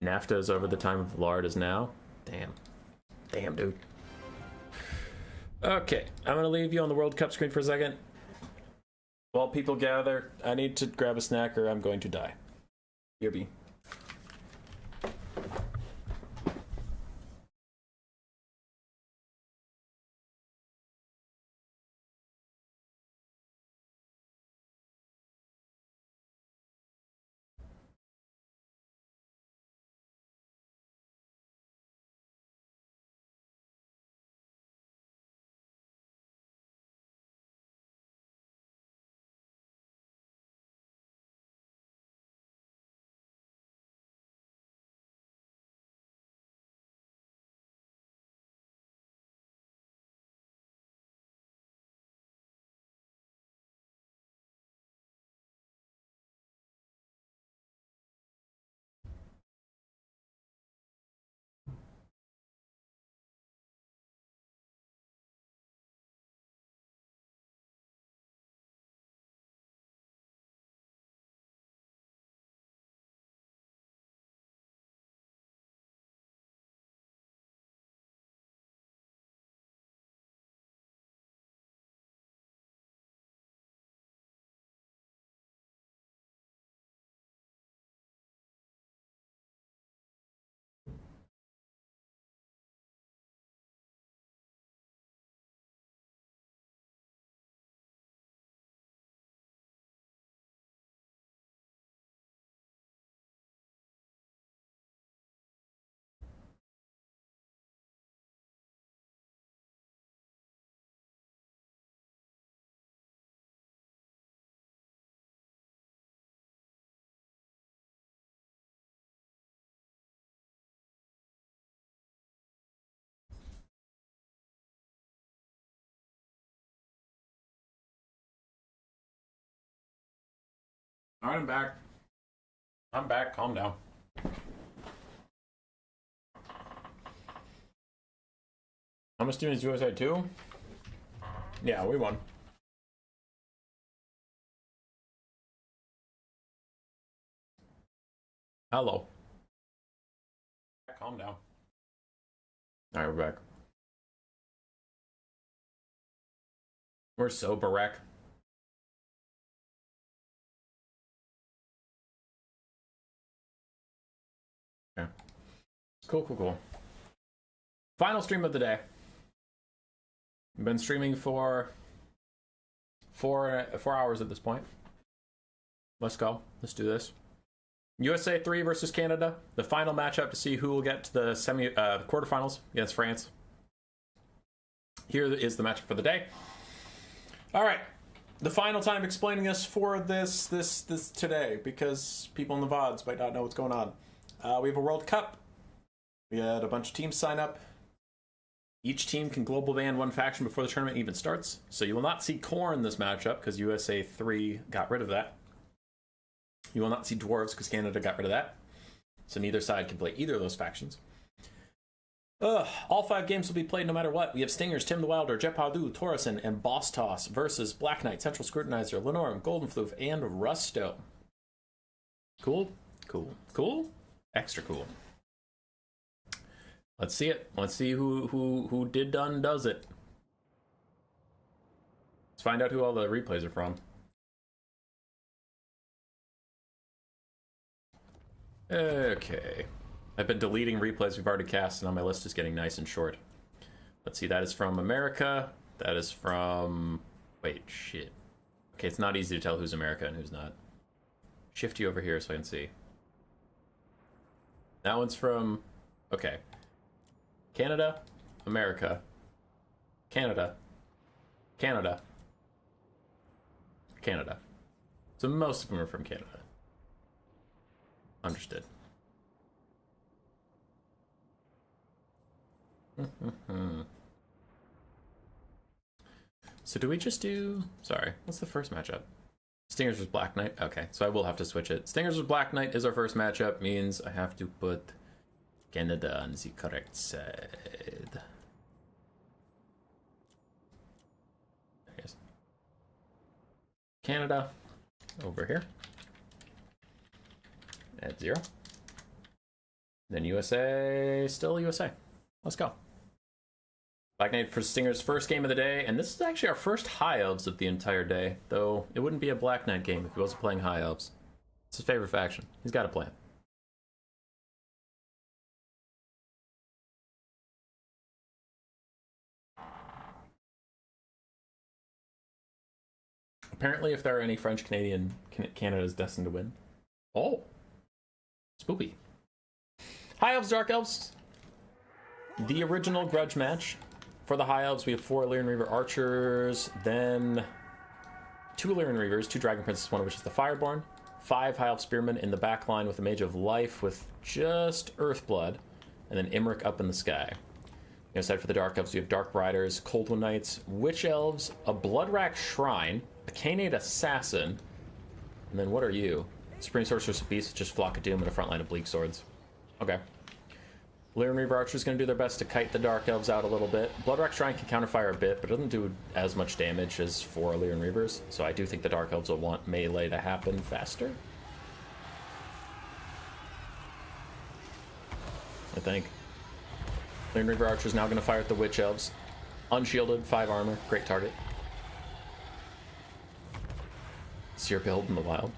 NAFTA is over, the time of lard is now. Damn. Damn, dude. Okay, I'm gonna leave you on the World Cup screen for a second. While people gather, I need to grab a snack or I'm going to die. BRB. All right, I'm back. I'm back. Calm down. How much team is USA 2? Yeah, we won. Hello. Calm down. All right, we're back. We're so Barack. Okay. Cool. Final stream of the day. I've been streaming for 4 hours at this point. Let's go. Let's do this. USA 3 versus Canada. The final matchup to see who will get to the quarterfinals against France. Here is the matchup for the day. All right. The final time explaining this for this today, because people in the VODs might not know what's going on. We have a World Cup. We had a bunch of teams sign up. Each team can global ban one faction before the tournament even starts. So you will not see Khorne this matchup because USA 3 got rid of that. You will not see Dwarves because Canada got rid of that. So neither side can play either of those factions. All 5 games will be played no matter what. We have Stingers, Tim the Wilder, Jet Padu, Torreson, and Boss Toss versus Black Knight, Central Scrutinizer, Lenorm, Golden Floof, and Rusto. Cool? Extra cool. Let's see it. Let's see who does it. Let's find out who all the replays are from. Okay. I've been deleting replays we've already cast, and now my list is getting nice and short. Let's see, that is from America. That is from... Wait, shit. Okay, it's not easy to tell who's America and who's not. Shift you over here so I can see. That one's from... Okay. Canada, America, Canada, Canada, Canada. So most of them are from Canada. Understood. So do we just do... Sorry, what's the first matchup? Stingers vs Black Knight? Okay, so I will have to switch it. Stingers vs Black Knight is our first matchup, means I have to put Canada on the correct side. There's Canada over here. At 0. Then USA, still USA. Let's go. Black Knight for Stinger's first game of the day, and this is actually our first High Elves of the entire day, though it wouldn't be a Black Knight game if he wasn't playing High Elves. It's his favorite faction. He's got a plan. Apparently, if there are any French-Canadian, Canada is destined to win. Oh. Spooky. High Elves, Dark Elves. The original grudge match. For the High Elves, we have 4 Illyrian Reaver Archers, then 2 Illyrian Reavers, 2 Dragon Princes, one of which is the Fireborn, 5 High Elf Spearmen in the back line with a Mage of Life with just Earthblood, and then Imric up in the sky. Aside for the Dark Elves, we have Dark Riders, Cold One Knights, Witch Elves, a Bloodrack Shrine, a Canate Assassin, and then what are you? Supreme Sorceress of Beast, just Flock of Doom and a front line of Bleak Swords. Okay. Illyrian Reaver Archer is going to do their best to kite the Dark Elves out a little bit. Bloodrack Shrine can counterfire a bit, but it doesn't do as much damage as 4 Illyrian Reavers, so I do think the Dark Elves will want melee to happen faster. I think. Illyrian Reaver Archer is now going to fire at the Witch Elves. Unshielded, 5 armor, great target. Seer Build in the wild.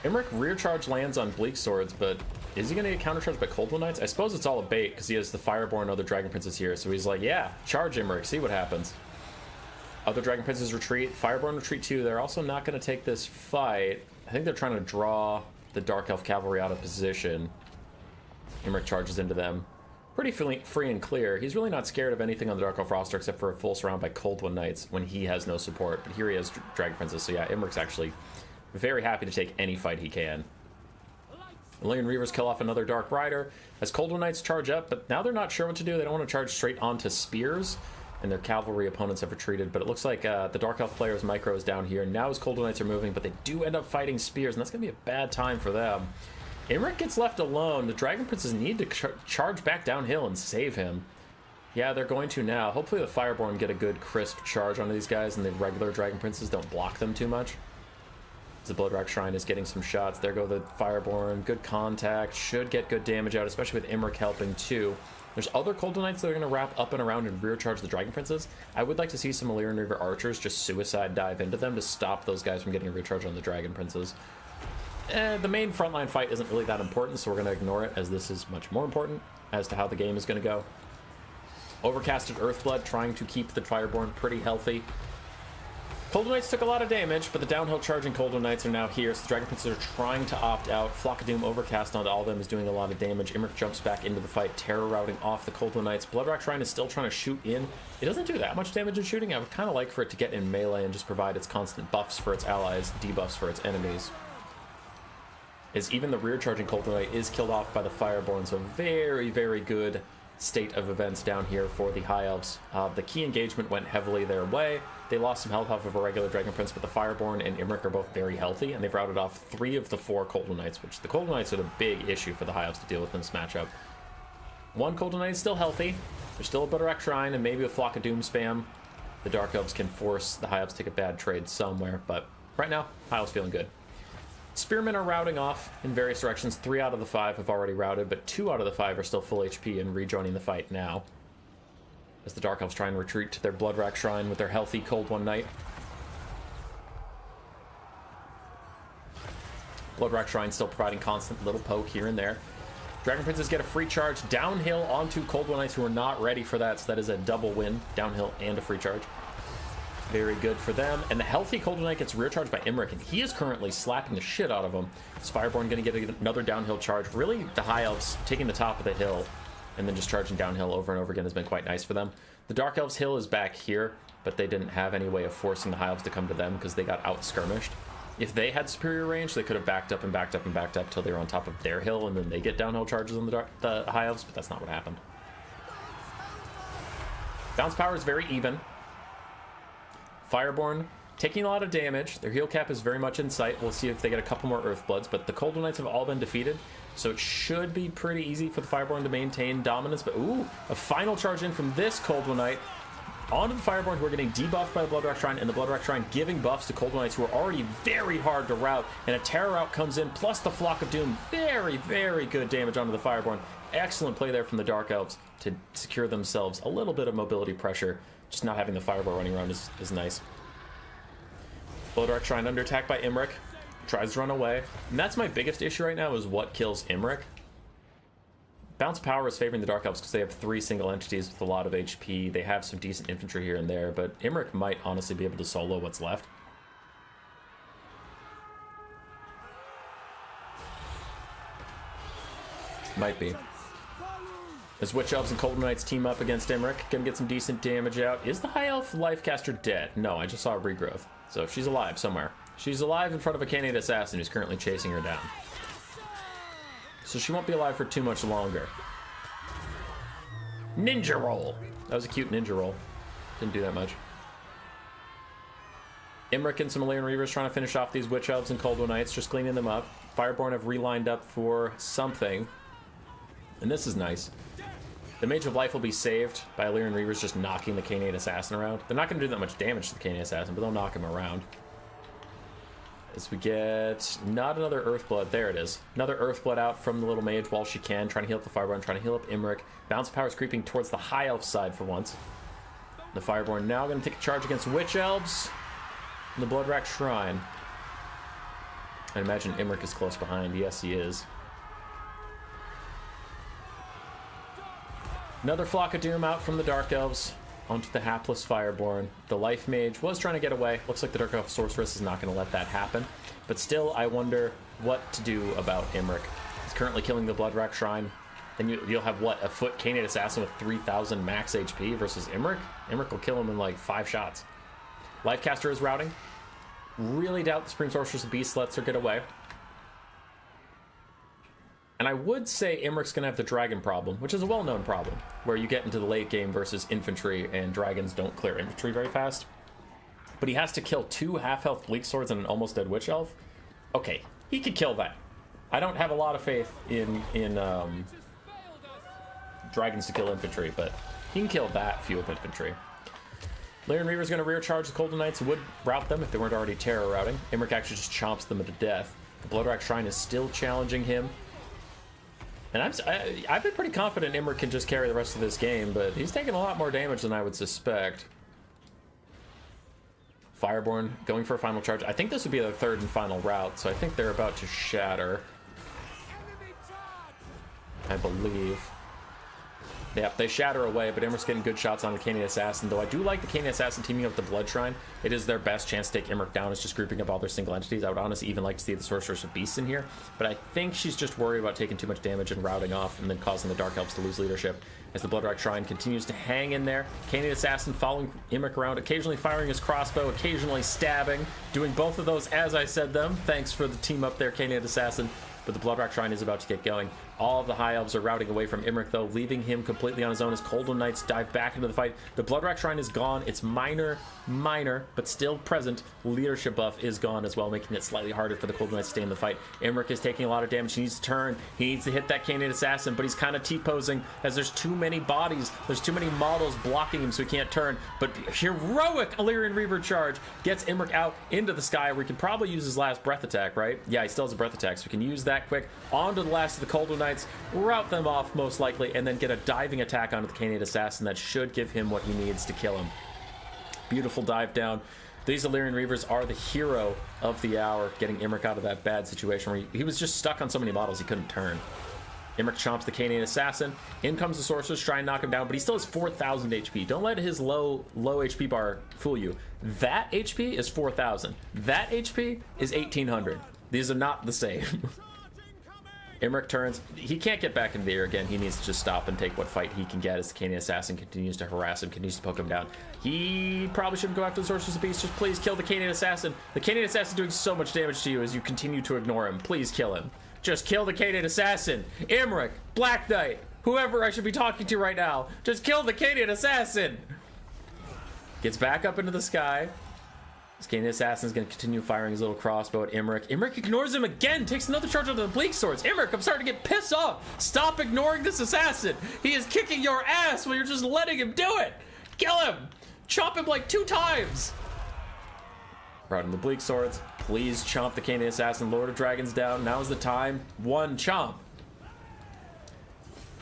Imric rear charge lands on Bleak Swords, but is he going to get countercharged by Cold One Knights? I suppose it's all a bait because he has the Fireborn and other Dragon Princes here. So he's like, yeah, charge Imric, see what happens. Other Dragon Princes retreat. Fireborn retreat too. They're also not going to take this fight. I think they're trying to draw the Dark Elf Cavalry out of position. Imric charges into them. Pretty free and clear. He's really not scared of anything on the Dark Elf roster except for a full surround by Cold One Knights when he has no support. But here he has Dragon Princes. So yeah, Imric's actually very happy to take any fight he can. Illyrian Reavers kill off another Dark Rider as Cold One Knights charge up, but now they're not sure what to do. They don't want to charge straight onto spears, and their cavalry opponents have retreated, but it looks like the Dark Elf player's micro is down here. Now his Cold One Knights are moving, but they do end up fighting spears, and that's going to be a bad time for them. Imric gets left alone. The Dragon Princes need to charge back downhill and save him. Yeah, they're going to now. Hopefully the Fireborn get a good crisp charge onto these guys, and the regular Dragon Princes don't block them too much. The Bloodrack Shrine is getting some shots. There go the Fireborn. Good contact. Should get good damage out, especially with Imric helping too. There's other Cold One Knights that are going to wrap up and around and rear charge the Dragon Princes. I would like to see some Illyrian Reaver Archers just suicide dive into them to stop those guys from getting a rear charge on the Dragon Princes. The main frontline fight isn't really that important, so we're going to ignore it as this is much more important as to how the game is going to go. Overcasted Earthblood trying to keep the Fireborn pretty healthy. Cold One Knights took a lot of damage, but the downhill charging Cold One Knights are now here, so the Dragon Princes are trying to opt out. Flock of Doom overcast onto all of them is doing a lot of damage. Imric jumps back into the fight, terror routing off the Cold One Knights. Bloodrack Shrine is still trying to shoot in. It doesn't do that much damage in shooting. I would kind of like for it to get in melee and just provide its constant buffs for its allies, debuffs for its enemies. As even the rear charging Cold One Knight is killed off by the Fireborn, so very, very good state of events down here for the High Elves. The key engagement went heavily their way. They lost some health off of a regular Dragon Prince, but the Fireborn and Imric are both very healthy, and they've routed off 3 of the 4 Cold One Knights, which the Cold One Knights are the big issue for the High Elves to deal with in this matchup. 1 Cold One Knight is still healthy. There's still a Bloodrack Shrine, and maybe a Flock of Doom spam. The Dark Elves can force the High Elves to take a bad trade somewhere, but right now, High Elves feeling good. Spearmen are routing off in various directions. 3 out of the 5 have already routed, but 2 out of the 5 are still full HP and rejoining the fight now. As the Dark Elves try and retreat to their Bloodrack Shrine with their healthy Cold One Knight. Bloodrack Shrine still providing constant little poke here and there. Dragon Princes get a free charge downhill onto Cold One Knights who are not ready for that, so that is a double win, downhill and a free charge. Very good for them. And the healthy Cold One Knight gets rear charged by Imric, and he is currently slapping the shit out of him. This Fireborn going to get another downhill charge. Really, the High Elves taking the top of the hill and then just charging downhill over and over again has been quite nice for them. The Dark Elves' hill is back here, but they didn't have any way of forcing the High Elves to come to them because they got out-skirmished. If they had superior range, they could have backed up and backed up and backed up till they were on top of their hill, and then they get downhill charges on the High Elves, but that's not what happened. Bounce power is very even. Fireborn taking a lot of damage. Their heal cap is very much in sight. We'll see if they get a couple more Earthbloods, but the Cold One Knights have all been defeated, so it should be pretty easy for the Fireborn to maintain dominance. But ooh, a final charge in from this Cold One Knight. onto the Fireborn, who are getting debuffed by the Bloodrock Shrine, and the Bloodrock Shrine giving buffs to Cold Knights, who are already very hard to rout, and a Terror Rout comes in, plus the Flock of Doom. Very, very good damage onto the Fireborn. Excellent play there from the Dark Elves to secure themselves a little bit of mobility pressure. Just not having the Fireborn running around is nice. Bloodrock Shrine under attack by Imric. Tries to run away. And that's my biggest issue right now, is what kills Imric. Bounce Power is favoring the Dark Elves because they have 3 single entities with a lot of HP. They have some decent infantry here and there, but Imric might honestly be able to solo what's left. Might be. As Witch Elves and Cold Knights team up against Imric, gonna get some decent damage out. Is the High Elf Lifecaster dead? No, I just saw a regrowth. So she's alive somewhere. She's alive in front of a Canid Assassin who's currently chasing her down. So she won't be alive for too much longer. Ninja roll! That was a cute ninja roll. Didn't do that much. Imric and some Illyrian Reavers trying to finish off these Witch Elves and Cold Knights, just cleaning them up. Fireborn have relined up for something. And this is nice. The Mage of Life will be saved by Illyrian Reavers just knocking the Canid Assassin around. They're not going to do that much damage to the Canid Assassin, but they'll knock him around. As we get not another Earthblood. There it is. Another Earthblood out from the little mage while she can, trying to heal up the Fireborn, trying to heal up Imric. Bounce Power is creeping towards the High Elf side for once. The Fireborn now going to take a charge against Witch Elves and the Bloodrock Shrine. I imagine Imric is close behind. Yes, he is. Another Flock of Doom out from the Dark Elves onto the hapless Fireborn. The Life Mage was trying to get away. Looks like the Dark Elf Sorceress is not going to let that happen. But still, I wonder what to do about Imric. He's currently killing the Bloodrock Shrine. Then you'll have, what, a foot Canid Assassin with 3,000 max HP versus Imric? Imric will kill him in like 5 shots. Lifecaster is routing. Really doubt the Supreme Sorceress and Beast lets her get away. And I would say Imric's going to have the dragon problem, which is a well-known problem, where you get into the late game versus infantry, and dragons don't clear infantry very fast. But he has to kill 2 half-health Bleak Swords and an almost dead Witch Elf. Okay, he could kill that. I don't have a lot of faith in dragons to kill infantry, but he can kill that few of infantry. Illyrian Reaver's going to rear charge the Cold Knights, would rout them if they weren't already terror routing. Imric actually just chomps them to death. The Bloodrock Shrine is still challenging him. And I've been pretty confident Imric can just carry the rest of this game, but he's taking a lot more damage than I would suspect. Fireborn going for a final charge. I think this would be their 3rd and final route, so I think they're about to shatter. I believe. Yep, they shatter away, but Imric's getting good shots on the Canid Assassin, though I do like the Canid Assassin teaming up with the Blood Shrine. It is their best chance to take Imric down, is just grouping up all their single entities. I would honestly even like to see the Sorceress of Beasts in here, but I think she's just worried about taking too much damage and routing off and then causing the Dark Elves to lose leadership as the Bloodrock Shrine continues to hang in there. Canid Assassin following Imric around, occasionally firing his crossbow, occasionally stabbing, doing both of those as I said them. Thanks for the team up there, Canid Assassin. But the Bloodrock Shrine is about to get going. All of the High Elves are routing away from Imric, though, leaving him completely on his own as Cold Knights dive back into the fight. The Bloodrock Shrine is gone. Its minor, but still present leadership buff is gone as well, making it slightly harder for the Cold Knights to stay in the fight. Imric is taking a lot of damage. He needs to turn. He needs to hit that Canid Assassin, but he's kind of T-posing as there's too many bodies. There's too many models blocking him, so he can't turn. But heroic Illyrian Reaver charge gets Imric out into the sky, where he can probably use his last breath attack, right? Yeah, he still has a breath attack, so we can use that quick onto the last of the Cold Knights, rout them off most likely, and then get a diving attack onto the Canid Assassin that should give him what he needs to kill him. Beautiful dive down. These Illyrian Reavers are the hero of the hour, getting Imric out of that bad situation where he was just stuck on so many models he couldn't turn. Imric chomps the Canid Assassin. In comes the Sorceress, try and knock him down, but he still has 4,000 HP. Don't let his low HP bar fool you. That HP is 4,000. That HP is 1,800. These are not the same. Imric turns. He can't get back into the air again. He needs to just stop and take what fight he can get as the Canid Assassin continues to harass him, continues to poke him down. He probably shouldn't go after the Sorceress of Beast. Just please kill the Canid Assassin. The Canid Assassin is doing so much damage to you as you continue to ignore him. Please kill him. Just kill the Canid Assassin. Imric, Black Knight, whoever I should be talking to right now. Just kill the Canid Assassin. Gets back up into the sky. This Canid Assassin is going to continue firing his little crossbow at Imric. Imric ignores him again, takes another charge onto the Bleak Swords. Imric, I'm starting to get pissed off. Stop ignoring this assassin. He is kicking your ass while you're just letting him do it. Kill him. chop him like 2 times. Brought in the Bleak Swords. Please chomp the King of the Assassin, Lord of Dragons down. Now is the time. 1 chomp.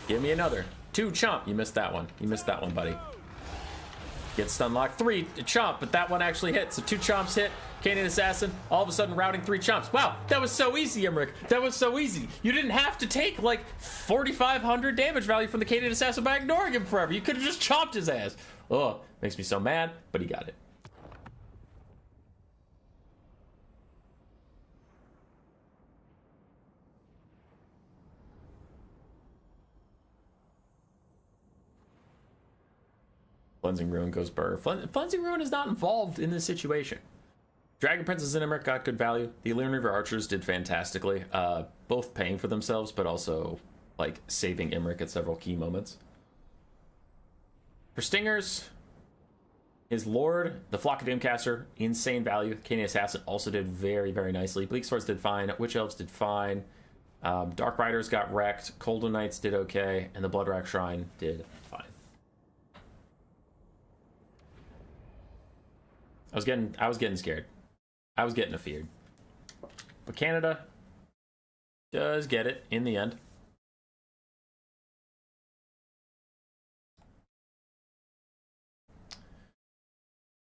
Give me another. 2 chomp. You missed that one. You missed that one, buddy. Get stun locked. 3 chomp, but that one actually hit. So 2 chomps hit. Canadian Assassin, all of a sudden routing 3 chomps. Wow, that was so easy, Imric. That was so easy. You didn't have to take like 4,500 damage value from the Canadian Assassin by ignoring him forever. You could have just chopped his ass. Oh, makes me so mad, but he got it. Cleansing Ruin goes Burr. Cleansing Ruin is not involved in this situation. Dragon Princess and Imric got good value. The Illyrian River Archers did fantastically, both paying for themselves, but also like saving Imric at several key moments. For Stingers, his Lord, the Flock of Doomcaster, insane value. Canadian Assassin also did very, very nicely. Bleak Swords did fine. Witch Elves did fine. Dark Riders got wrecked. Colden Knights did okay, and the Bloodrack Shrine did fine. I was getting scared. I was getting afeared. But Canada does get it in the end.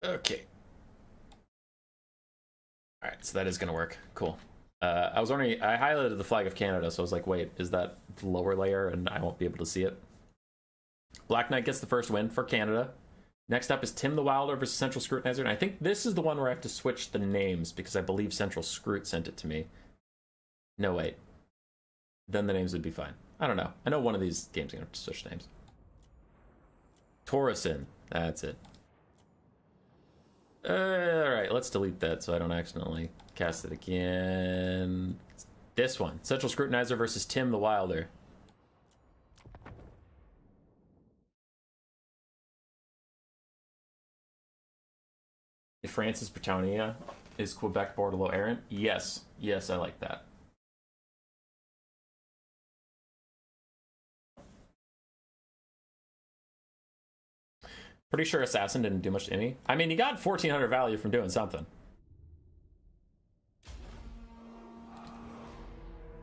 Okay. Alright, so that is gonna work. Cool. I was wondering, I highlighted the flag of Canada, so I was like, wait, is that the lower layer and I won't be able to see it? Black Knight gets the first win for Canada. Next up is Tim the Wilder versus Central Scrutinizer, and I think this is the one where I have to switch the names because I believe Central Scrut sent it to me. No, wait. Then the names would be fine. I don't know. I know one of these games are going to switch names. Taurusin. That's it. Alright, let's delete that so I don't accidentally cast it again. This one. Central Scrutinizer versus Tim the Wilder. If Francis Britannia is Quebec Bordelot Aaron? Yes. Yes, I like that. Pretty sure Assassin didn't do much to any. I mean, he got 1,400 value from doing something.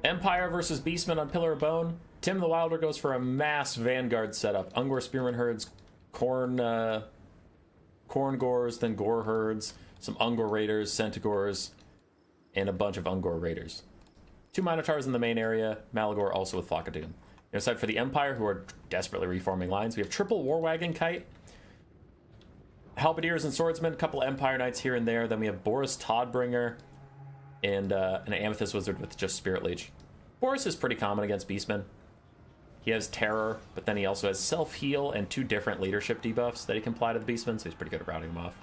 Empire versus Beastmen on Pillar of Bone. Tim the Wilder goes for a mass Vanguard setup. Ungor Spearman herds, Corn Gores, then Gore herds, some Ungor Raiders, Centigores, and a bunch of Ungor Raiders. 2 Minotaurs in the main area, Malagor also with Flock of Doom. Aside for the Empire, who are desperately reforming lines, we have triple War Wagon Kite, Halberdiers and Swordsmen, a couple Empire Knights here and there. Then we have Boris Toddbringer and an Amethyst Wizard with just Spirit Leech. Boris is pretty common against Beastmen. He has Terror, but then he also has Self-Heal and 2 different leadership debuffs that he can apply to the Beastmen, so he's pretty good at routing them off.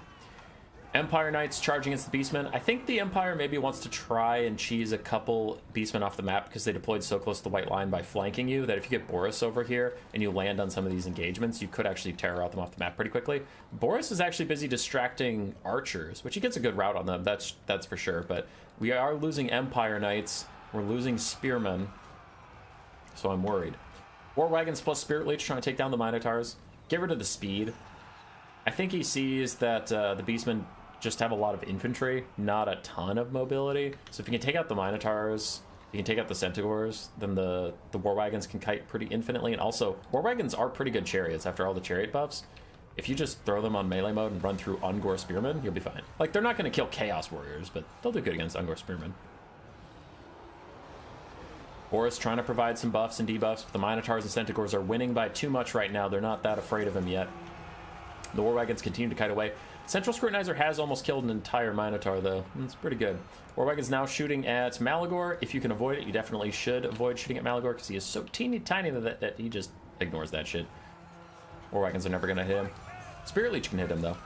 Empire Knights charging against the Beastmen. I think the Empire maybe wants to try and cheese a couple Beastmen off the map because they deployed so close to the white line by flanking you that if you get Boris over here and you land on some of these engagements, you could actually terror out them off the map pretty quickly. Boris is actually busy distracting archers, which he gets a good route on them, that's for sure, but we are losing Empire Knights, we're losing Spearmen, so I'm worried. War Wagons plus Spirit Leech trying to take down the Minotaurs. Get rid of the speed. I think he sees that the Beastmen just have a lot of infantry, not a ton of mobility. So if you can take out the Minotaurs, you can take out the Centigores, then the War Wagons can kite pretty infinitely. And also, War Wagons are pretty good chariots after all the chariot buffs. If you just throw them on melee mode and run through Ungor Spearmen, you'll be fine. Like, they're not going to kill Chaos Warriors, but they'll do good against Ungor Spearmen. Boris trying to provide some buffs and debuffs, but the Minotaurs and Centigores are winning by too much right now. They're not that afraid of him yet. The War Wagons continue to kite away. Central Scrutinizer has almost killed an entire Minotaur, though. It's pretty good. War Wagon's now shooting at Malagor. If you can avoid it, you definitely should avoid shooting at Malagor, because he is so teeny tiny that he just ignores that shit. War Wagons are never going to hit him. Spirit Leech can hit him, though.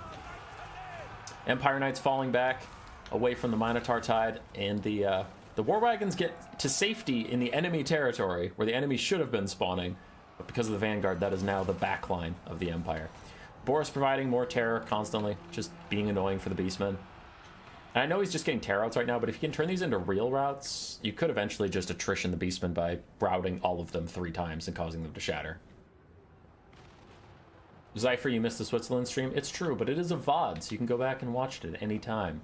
Empire Knights falling back away from the Minotaur Tide, and the War Wagons get to safety in the enemy territory, where the enemy should have been spawning, but because of the Vanguard, that is now the backline of the Empire. Boris providing more terror constantly, just being annoying for the Beastmen. And I know he's just getting terror routes right now, but if you can turn these into real routes, you could eventually just attrition the Beastmen by routing all of them 3 times and causing them to shatter. Zypher, you missed the Switzerland stream. It's true, but it is a VOD, so you can go back and watch it at any time.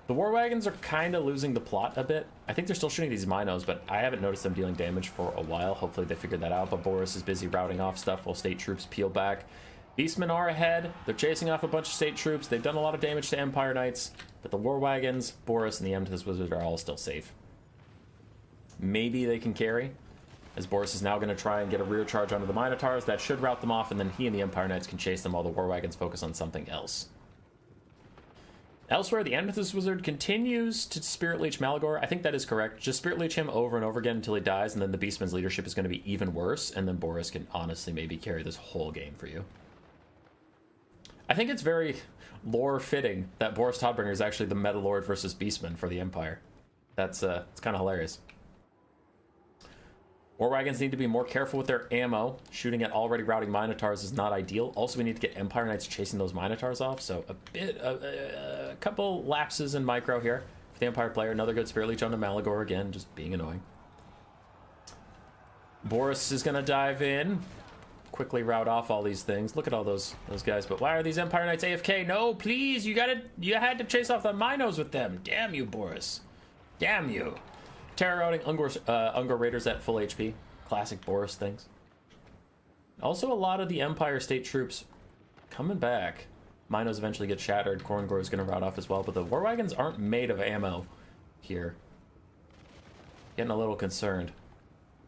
The War Wagons are kind of losing the plot a bit. I think they're still shooting these Minos, but I haven't noticed them dealing damage for a while. Hopefully they figured that out, but Boris is busy routing off stuff while state troops peel back. Beastmen are ahead. They're chasing off a bunch of state troops. They've done a lot of damage to Empire Knights, but the War Wagons, Boris, and the Amethyst Wizard are all still safe. Maybe they can carry, as Boris is now going to try and get a rear charge onto the Minotaurs. That should rout them off, and then he and the Empire Knights can chase them while the War Wagons focus on something else. Elsewhere, the Amethyst Wizard continues to Spirit Leech Malagor. I think that is correct. Just Spirit Leech him over and over again until he dies, and then the Beastman's leadership is going to be even worse, and then Boris can honestly maybe carry this whole game for you. I think it's very lore-fitting that Boris Todbringer is actually the Meta Lord versus Beastman for the Empire. It's kind of hilarious. War Wagons need to be more careful with their ammo. Shooting at already routing Minotaurs is not ideal. Also, we need to get Empire Knights chasing those Minotaurs off, so a couple lapses in micro here for the Empire player. Another good Spirit Leech on the Malagor again, just being annoying. Boris is going to dive in, quickly route off all these things. Look at all those guys, but why are these Empire Knights AFK? No, please, you had to chase off the Minos with them. Damn you, Boris. Damn you. Terror routing Ungor Raiders at full HP. Classic Boris things. Also, a lot of the Empire state troops coming back. Minos eventually get shattered. Korngor is going to route off as well, but the War Wagons aren't made of ammo here. Getting a little concerned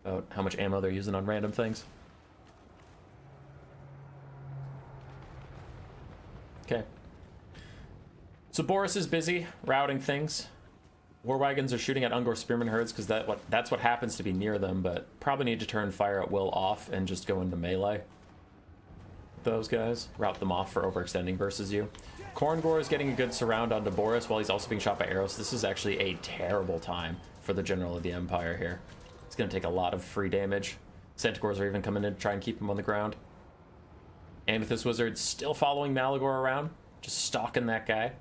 about how much ammo they're using on random things. Okay. So Boris is busy routing things. War Wagons are shooting at Ungor Spearman herds because that's what happens to be near them, but probably need to turn fire at will off and just go into melee. Those guys, route them off for overextending versus you. Korngor is getting a good surround onto Boris while he's also being shot by arrows. This is actually a terrible time for the General of the Empire here. It's going to take a lot of free damage. Centaurs are even coming in to try and keep him on the ground. Amethyst Wizard still following Malagor around, just stalking that guy.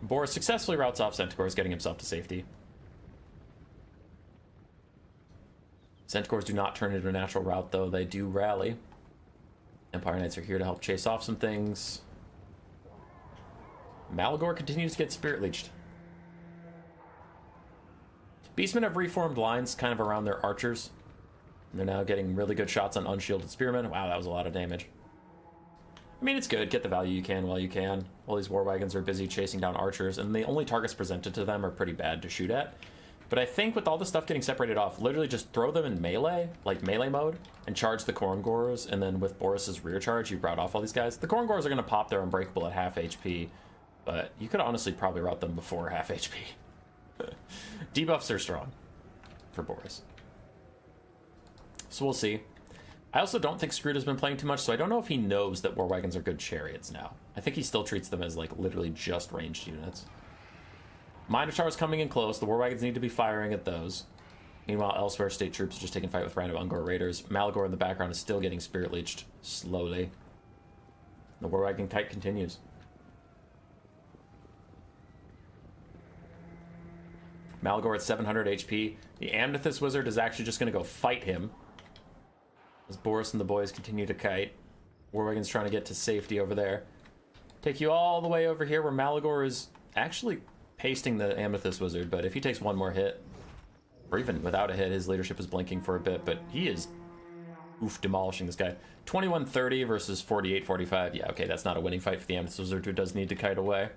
Boris successfully routes off Centaurs, getting himself to safety. Centaurs do not turn into a natural route, though. They do rally. Empire Knights are here to help chase off some things. Malagor continues to get Spirit Leeched. Beastmen have reformed lines kind of around their archers. And they're now getting really good shots on unshielded spearmen. Wow, that was a lot of damage. I mean, it's good. Get the value you can while you can. While these War Wagons are busy chasing down archers, and the only targets presented to them are pretty bad to shoot at. But I think with all the stuff getting separated off, literally just throw them in melee, like melee mode, and charge the Korngors, and then with Boris's rear charge, you route off all these guys. The Korngors are going to pop their Unbreakable at half HP, but you could honestly probably route them before half HP. Debuffs are strong for Boris. So we'll see. I also don't think Screwed has been playing too much, so I don't know if he knows that War Wagons are good chariots now. I think he still treats them as, like, literally just ranged units. Minotaurs coming in close. The War Wagons need to be firing at those. Meanwhile, elsewhere, state troops are just taking fight with random Ungor Raiders. Malagor in the background is still getting Spirit Leeched slowly. The War Wagon kite continues. Malagor at 700 HP. The Amethyst Wizard is actually just going to go fight him, as Boris and the boys continue to kite. War Wagon's trying to get to safety over there. Take you all the way over here where Malagor is actually pasting the Amethyst Wizard, but if he takes one more hit, or even without a hit, his leadership is blinking for a bit, but he is demolishing this guy. 21-30 versus 48-45. Yeah, okay, that's not a winning fight for the Amethyst Wizard, who does need to kite away.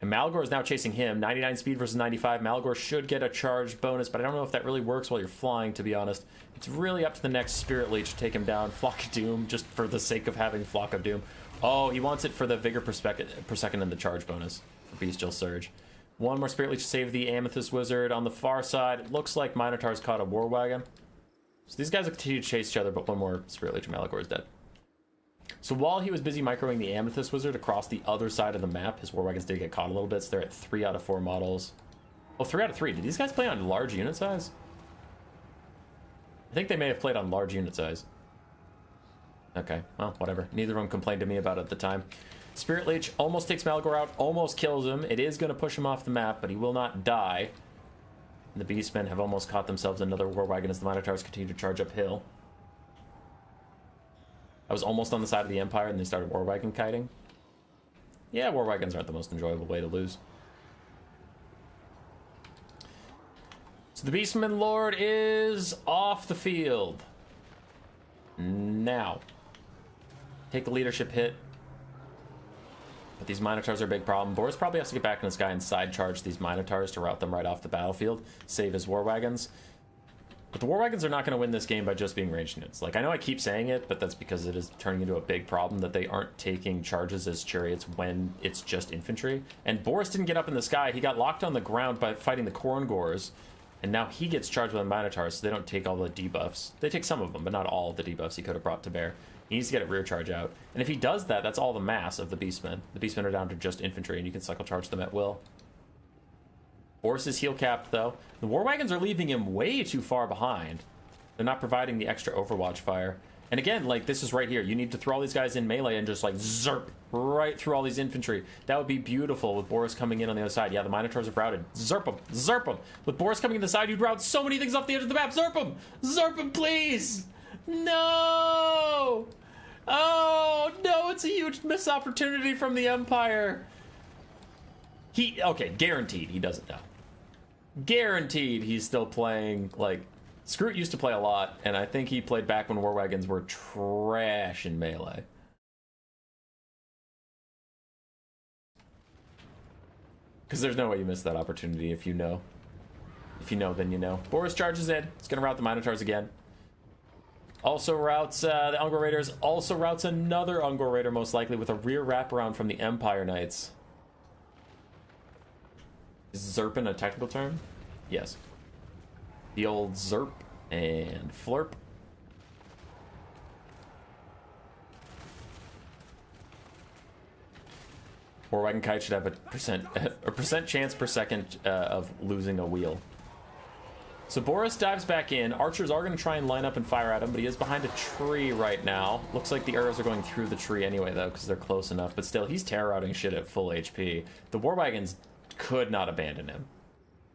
And Malagor is now chasing him. 99 speed versus 95. Malagor should get a charge bonus, but I don't know if that really works while you're flying, to be honest. It's really up to the next Spirit Leech to take him down. Flock of Doom, just for the sake of having Flock of Doom. Oh, he wants it for the Vigor per second and the charge bonus for Bestial Surge. One more Spirit Leech to save the Amethyst Wizard. On the far side, it looks like Minotaur's caught a War Wagon. So these guys will continue to chase each other, but one more Spirit Leech and Malagor is dead. So while he was busy microing the Amethyst Wizard across the other side of the map, his War Wagons did get caught a little bit, so they're at 3 out of 4 models. Oh, 3 out of 3. Did these guys play on large unit size? I think they may have played on large unit size. Okay, well, whatever. Neither of them complained to me about it at the time. Spirit Leech almost takes Malagor out, almost kills him. It is going to push him off the map, but he will not die. And the Beastmen have almost caught themselves another War Wagon as the Minotaurs continue to charge uphill. I was almost on the side of the Empire, and they started war wagon kiting. Yeah, war wagons aren't the most enjoyable way to lose. So the Beastman Lord is off the field. Now, take a leadership hit. But these Minotaurs are a big problem. Boris probably has to get back in the sky and side charge these Minotaurs to route them right off the battlefield, save his war wagons. But the war wagons are not going to win this game by just being ranged units. Like, I know I keep saying it, but that's because it is turning into a big problem that they aren't taking charges as chariots when it's just infantry. And Boris didn't get up in the sky. He got locked on the ground by fighting the Korngors. And now he gets charged with the Minotaurs, so they don't take all the debuffs. They take some of them, but not all of the debuffs he could have brought to bear. He needs to get a rear charge out. And if he does that, that's all the mass of the Beastmen. The Beastmen are down to just infantry, and you can cycle charge them at will. Boris is heel capped, though. The war wagons are leaving him way too far behind. They're not providing the extra overwatch fire. And again, like, this is right here. You need to throw all these guys in melee and just, like, zerp right through all these infantry. That would be beautiful with Boris coming in on the other side. Yeah, the Minotaurs have routed. Zerp them. Zerp them. With Boris coming to the side, you'd route so many things off the edge of the map. Zerp them. Zerp them, please. No. Oh, no, it's a huge missed opportunity from the Empire. Okay, guaranteed he doesn't know. Guaranteed he's still playing, like... Scroot used to play a lot, and I think he played back when war wagons were trash in melee. Because there's no way you miss that opportunity if you know. If you know, then you know. Boris charges in. He's going to route the Minotaurs again. Also routes the Ungor Raiders. Also routes another Ungor Raider, most likely, with a rear wraparound from the Empire Knights. Is Zerpin a technical term? Yes. The old Zerp and Flurp. War wagon kite should have a percent chance per second of losing a wheel. So Boris dives back in. Archers are going to try and line up and fire at him, but he is behind a tree right now. Looks like the arrows are going through the tree anyway, though, because they're close enough. But still, he's terror routing shit at full HP. The war wagons could not abandon him.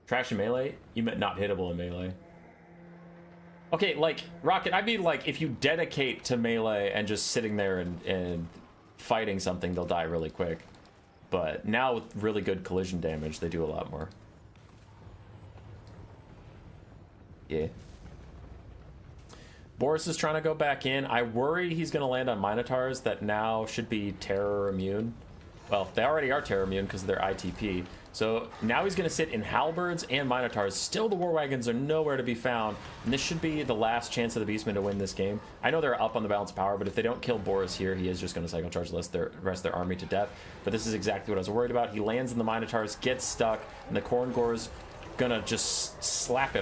Trash in melee? You meant not hittable in melee. Okay, like, Rocket, I mean, like, if you dedicate to melee and just sitting there and fighting something, they'll die really quick. But now with really good collision damage, they do a lot more. Yeah. Boris is trying to go back in. I worry he's going to land on Minotaurs that now should be terror immune. Well, they already are terror immune because of their ITP. So now he's going to sit in halberds and Minotaurs. Still, the war wagons are nowhere to be found. And this should be the last chance of the Beastmen to win this game. I know they're up on the balance of power, but if they don't kill Boris here, he is just going to cycle charge the rest of their army to death. But this is exactly what I was worried about. He lands in the Minotaurs, gets stuck, and the Korngor's going to just slap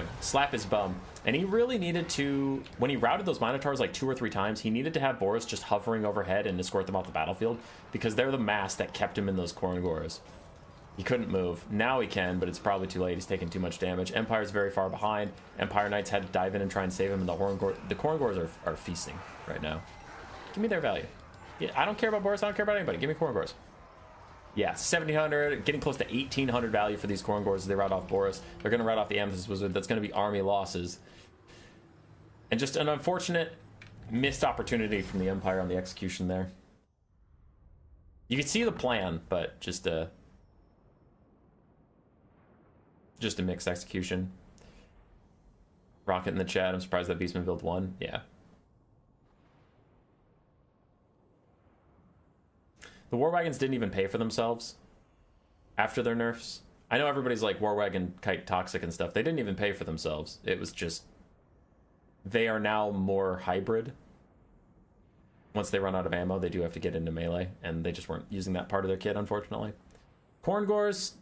his bum. And he really needed to, when he routed those Minotaurs like 2 or 3 times, he needed to have Boris just hovering overhead and escort them off the battlefield, because they're the mass that kept him in those Korngors. He couldn't move. Now he can, but it's probably too late. He's taking too much damage. Empire's very far behind. Empire Knights had to dive in and try and save him, and the Korngors are feasting right now. Give me their value. Yeah, I don't care about Boris. I don't care about anybody. Give me Korngors. Yeah, 1,700, getting close to 1,800 value for these Korngors as they route off Boris. They're going to route off the Amethyst Wizard. That's going to be army losses. And just an unfortunate missed opportunity from the Empire on the execution there. You can see the plan, but just a mixed execution. Rocket in the chat. I'm surprised that Beastman build 1. Yeah. The war wagons didn't even pay for themselves after their nerfs. I know everybody's like war wagon kite toxic and stuff. They didn't even pay for themselves. It was just, they are now more hybrid. Once they run out of ammo, they do have to get into melee, and they just weren't using that part of their kit, unfortunately. Korngors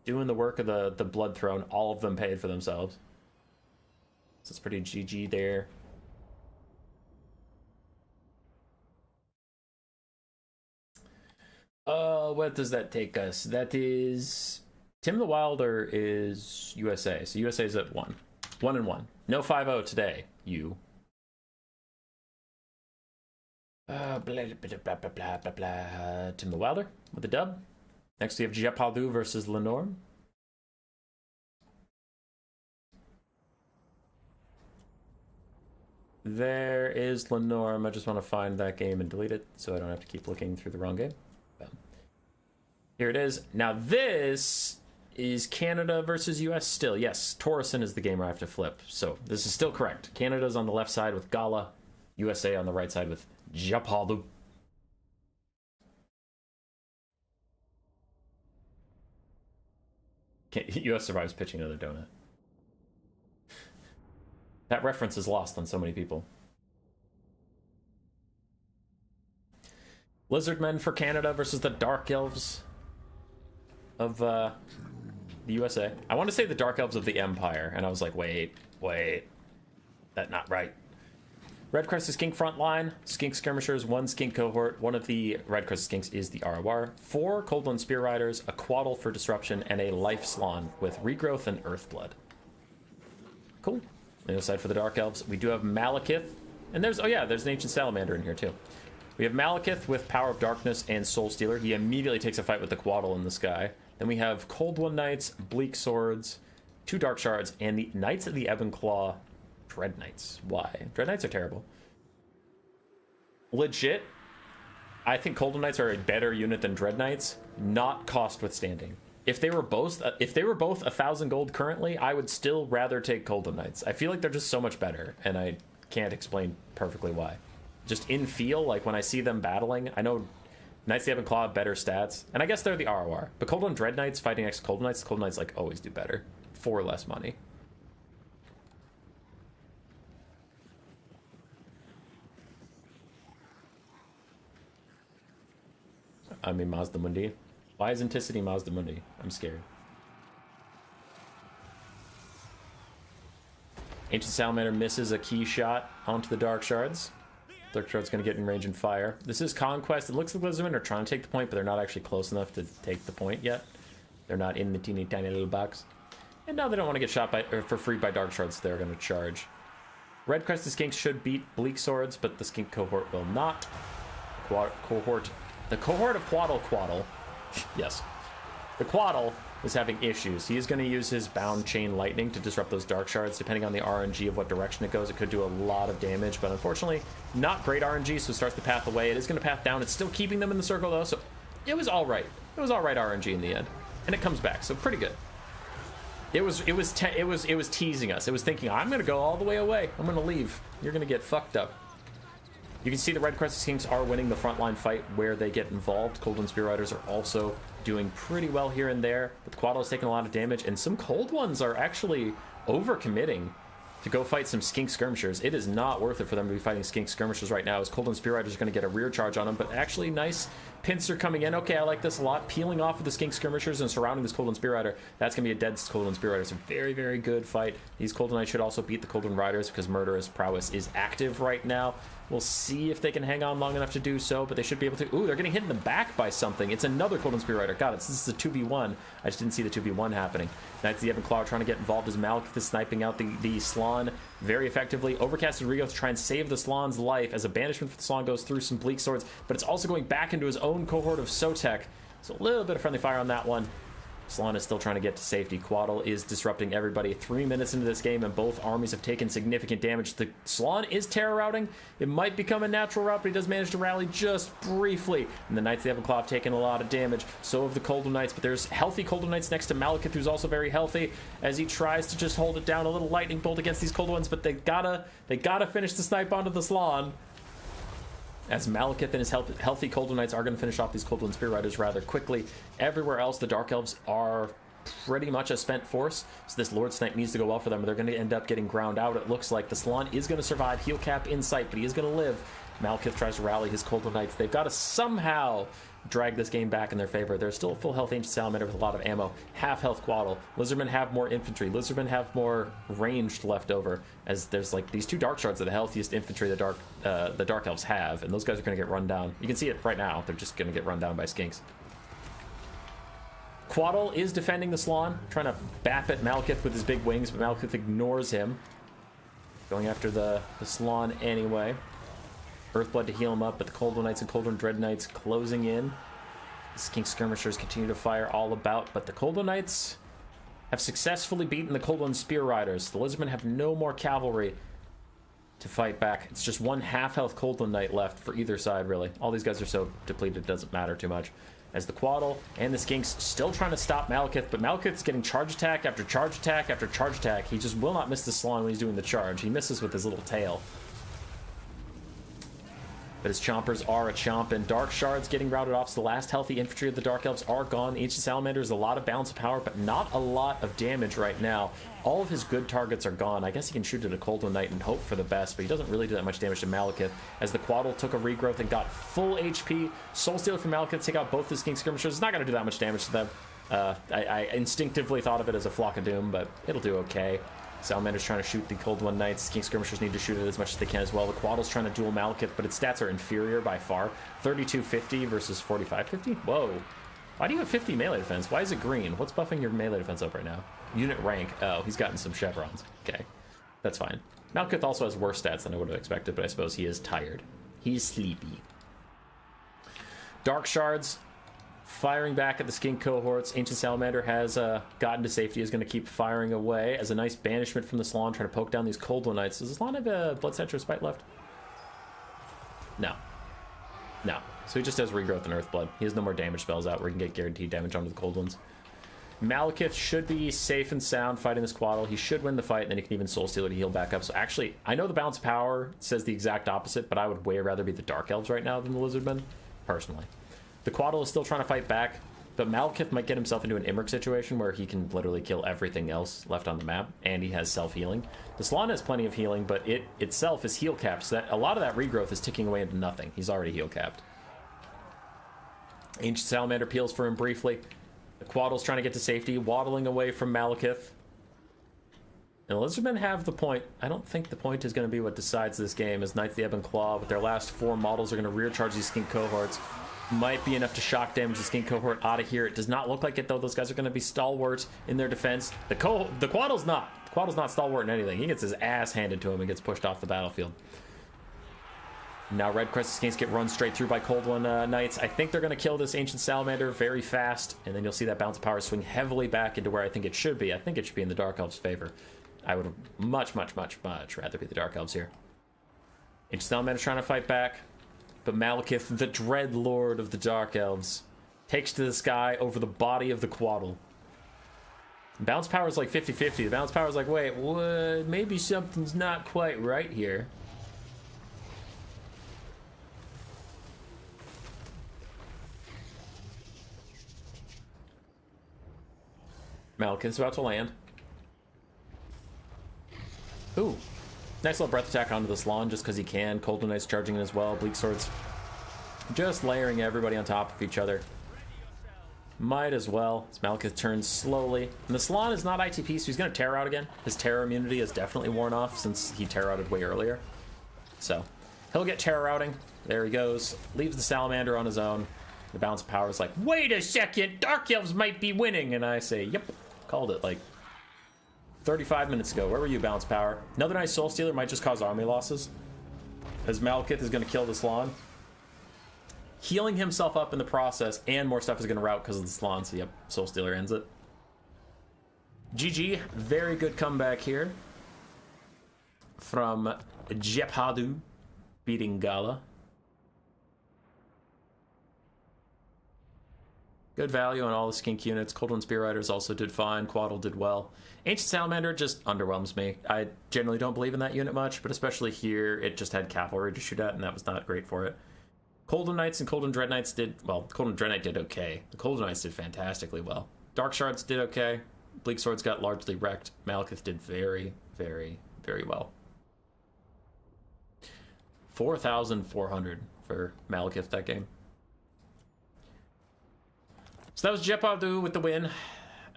doing the work of the Blood Throne. All of them paid for themselves. So it's pretty GG there. What does that take us? That is... Tim the Wilder is USA. So USA is at 1. 1-1. No 5-0 today, you. Blah, blah, blah, blah, blah, blah, blah. Tim the Wilder with the dub. Next we have Japaldu versus Lenorm. There is Lenorm. I just want to find that game and delete it so I don't have to keep looking through the wrong game. Here it is. Now this is Canada versus US still. Yes, Torreson is the game where I have to flip. So this is still correct. Canada's on the left side with Gala. USA on the right side with Japalu. US survives pitching another donut. That reference is lost on so many people. Lizardmen for Canada versus the Dark Elves of the USA. I want to say the Dark Elves of the Empire, and I was like, wait, that's not right. Red Crested Skink front line, Skink Skirmishers, 1 Skink cohort. One of the Red Crested Skinks is the ROR. 4 Coldland Spear Riders, a Quaddle for Disruption, and a Life Slan with Regrowth and Earthblood. Cool. On the other side for the Dark Elves, we do have Malekith. And there's, oh yeah, there's an Ancient Salamander in here too. We have Malekith with Power of Darkness and Soul Stealer. He immediately takes a fight with the Quaddle in the sky. Then we have Cold One Knights, Bleak Swords, 2 Dark Shards, and the Knights of the Ebon Claw Dread Knights. Why? Dread Knights are terrible. Legit, I think Cold One Knights are a better unit than Dread Knights, not cost withstanding. If they were both 1,000 gold currently, I would still rather take Cold One Knights. I feel like they're just so much better, and I can't explain perfectly why. Just in feel, like when I see them battling, I know Knights of the Ebon Claw have better stats, and I guess they're the ROR. But Cold One Dread Knights fighting next to Cold Knights like always do better for less money. I mean, Mazda Mundi. Why is Anticity Mazda Mundi? I'm scared. Ancient Salamander misses a key shot onto the Dark Shards. Dark Shard's going to get in range and fire. This is Conquest. It looks like Lizardmen are trying to take the point, but they're not actually close enough to take the point yet. They're not in the teeny tiny little box. And now they don't want to get shot by, or for free by Dark Shards, so they're going to charge. Red Crested Skinks should beat Bleak Swords, but the Skink cohort will not. The cohort of Quaddle. Yes. The Quaddle is having issues. He is going to use his Bound Chain Lightning to disrupt those Dark Shards. Depending on the RNG of what direction it goes, it could do a lot of damage, but unfortunately, not great RNG, so it starts the path away. It is going to path down. It's still keeping them in the circle, though, so it was all right. It was all right RNG in the end, and it comes back, so pretty good. It was teasing us. It was thinking, I'm going to go all the way away. I'm going to leave. You're going to get fucked up. You can see the Red Crested Skinks are winning the frontline fight where they get involved. Cold One Spear Riders are also doing pretty well here and there, but the Quaddle is taking a lot of damage, and some Cold Ones are actually overcommitting to go fight some Skink Skirmishers. It is not worth it for them to be fighting Skink Skirmishers right now, as Cold One Spear Riders are going to get a rear charge on them, but actually nice pincer coming in. Okay, I like this a lot. Peeling off of the Skink Skirmishers and surrounding this Cold One Spear Rider. That's going to be a dead Cold One Spear Rider. It's a very, very good fight. These Cold One Knights should also beat the Cold One Riders because Murderous Prowess is active right now. We'll see if they can hang on long enough to do so, but they should be able to. Ooh, they're getting hit in the back by something. It's another Cold One Spear Rider. Got it. This is a 2v1. I just didn't see the 2v1 happening. Knights of the Ebon Claw are trying to get involved as Malekith is sniping out the Slan very effectively. Overcasted Regrowth to try and save the Slan's life as a banishment for the Slan goes through some Bleak Swords, but it's also going back into his own cohort of Sotek. So a little bit of friendly fire on that one. Slan is still trying to get to safety. Quaddle is disrupting everybody. 3 minutes into this game, and both armies have taken significant damage. The Slan is terror routing. It might become a natural route, but he does manage to rally just briefly. And the Knights of the Ebon Claw have taken a lot of damage. So have the Cold One Knights, but there's healthy Cold One Knights next to Malekith, who's also very healthy, as he tries to just hold it down. A little lightning bolt against these Cold Ones, but they gotta finish the snipe onto the Slan. As Malekith and his healthy Cold One Knights are going to finish off these Cold One Spear Riders rather quickly. Everywhere else, the Dark Elves are pretty much a spent force, so this Lord Snipe needs to go well for them, or they're going to end up getting ground out. It looks like the Slan is going to survive. Heal cap in sight, but he is going to live. Malekith tries to rally his Cold One Knights. They've got to somehow drag this game back in their favor. There's still a full health Ancient Salamander with a lot of ammo. Half health Quaddle. Lizardmen have more infantry. Lizardmen have more ranged left over, as there's like these 2 Dark Shards are the healthiest infantry the Dark Elves have, and those guys are going to get run down. You can see it right now. They're just going to get run down by Skinks. Quaddle is defending the Slan, trying to bap at Malekith with his big wings, but Malekith ignores him. Going after the Slan anyway. Earthblood to heal him up, but the Cold One Knights and Cold One Dread Knights closing in. The Skink Skirmishers continue to fire all about, but the Cold One Knights have successfully beaten the Cold One Spear Riders. The Lizardmen have no more cavalry. to fight back. It's just one half health Coldland Knight left for either side, really. All these guys are so depleted, it doesn't matter too much. As the Quaddle and the Skinks still trying to stop Malekith, but Malekith's getting charge attack after charge attack after charge attack. He just will not miss the Salon when he's doing the charge. He misses with his little tail. But his Chompers are a chompin'. Dark Shards getting routed off, so the last healthy infantry of the Dark Elves are gone. Ancient Salamanders, a lot of balance of power, but not a lot of damage right now. All of his good targets are gone. I guess he can shoot at a Coldland Knight and hope for the best, but he doesn't really do that much damage to Malekith. As the Quaddle took a regrowth and got full HP. Soul Stealer from Malekith to take out both the Skink Skirmishers. It's not going to do that much damage to them. I instinctively thought of it as a Flock of Doom, but it'll do okay. Salamander's trying to shoot the Coldland Knights. Skink Skirmishers need to shoot it as much as they can as well. The Quaddle's trying to duel Malekith, but its stats are inferior by far. 3250 versus 4550? Whoa. Why do you have 50 melee defense? Why is it green? What's buffing your melee defense up right now? Unit rank. Oh, he's gotten some chevrons. Okay. That's fine. Malekith also has worse stats than I would have expected, but I suppose he is tired. He's sleepy. Dark Shards firing back at the Skink cohorts. Ancient Salamander has gotten to safety, is going to keep firing away as a nice banishment from the Salon, trying to poke down these Coldland Knights. Does the Salon have a Blood Statue of Spite left? No. No. So he just has Regrowth and Earthblood. He has no more damage spells out where he can get guaranteed damage onto the Cold Ones. Malekith should be safe and sound fighting this Quaddle. He should win the fight, and then he can even Soul Stealer to heal back up. So actually, I know the balance of power says the exact opposite, but I would way rather be the Dark Elves right now than the Lizardmen, personally. The Quaddle is still trying to fight back, but Malekith might get himself into an Imrik situation where he can literally kill everything else left on the map, and he has self-healing. The Salon has plenty of healing, but it itself is heal capped, so that a lot of that regrowth is ticking away into nothing. He's already heal capped. Ancient Salamander peels for him briefly. The Quaddle's trying to get to safety, waddling away from Malekith. And the Lizardmen have the point. I don't think the point is going to be what decides this game, as Knights of the Ebb and Claw, with their last 4 models, are going to rear charge these Skink cohorts. Might be enough to shock damage the Skink cohort out of here. It does not look like it, though. Those guys are going to be stalwart in their defense. The Quaddle's not. The Quaddle's not stalwart in anything. He gets his ass handed to him and gets pushed off the battlefield. Now Red Crested Skinks get run straight through by Coldland Knights. I think they're going to kill this Ancient Salamander very fast, and then you'll see that bounce of power swing heavily back into where I think it should be. I think it should be in the Dark Elves' favor. I would much, much, much, much rather be the Dark Elves here. Ancient Salamander's trying to fight back. But Malekith, the Dread Lord of the Dark Elves, takes to the sky over the body of the Quaddle. Bounce power is like 50-50. The bounce power is like, wait, what? Maybe something's not quite right here. Malekith's about to land. Ooh. Nice little breath attack onto this lawn just because he can. Coldland Knight's charging in as well. Bleak Swords just layering everybody on top of each other. Might as well. As Malekith turns slowly. And the Salon is not ITP, so he's going to Terror out again. His Terror immunity has definitely worn off since he Terror outed way earlier. So he'll get Terror outing. There he goes. Leaves the Salamander on his own. The balance of power is like, wait a second, Dark Elves might be winning. And I say, yep, called it like 35 minutes ago. Where were you, Balance Power? Another nice Soul Stealer might just cause army losses, as Malekith is going to kill the Salon, healing himself up in the process, and more stuff is going to rout because of the Salon. So yep, Soul Stealer ends it. GG. Very good comeback here from Jephadu, beating Gala. Good value on all the Skink units. Coldland Spear Riders also did fine. Quaddle did well. Ancient Salamander just underwhelms me. I generally don't believe in that unit much, but especially here, it just had cavalry to shoot at, and that was not great for it. Coldland Knights and Coldland Dread Knights did, well, Coldland Dread Knight did okay. The Coldland Knights did fantastically well. Dark Shards did okay. Bleak Swords got largely wrecked. Malekith did very, very, very well. 4,400 for Malekith that game. So that was Jephadu with the win.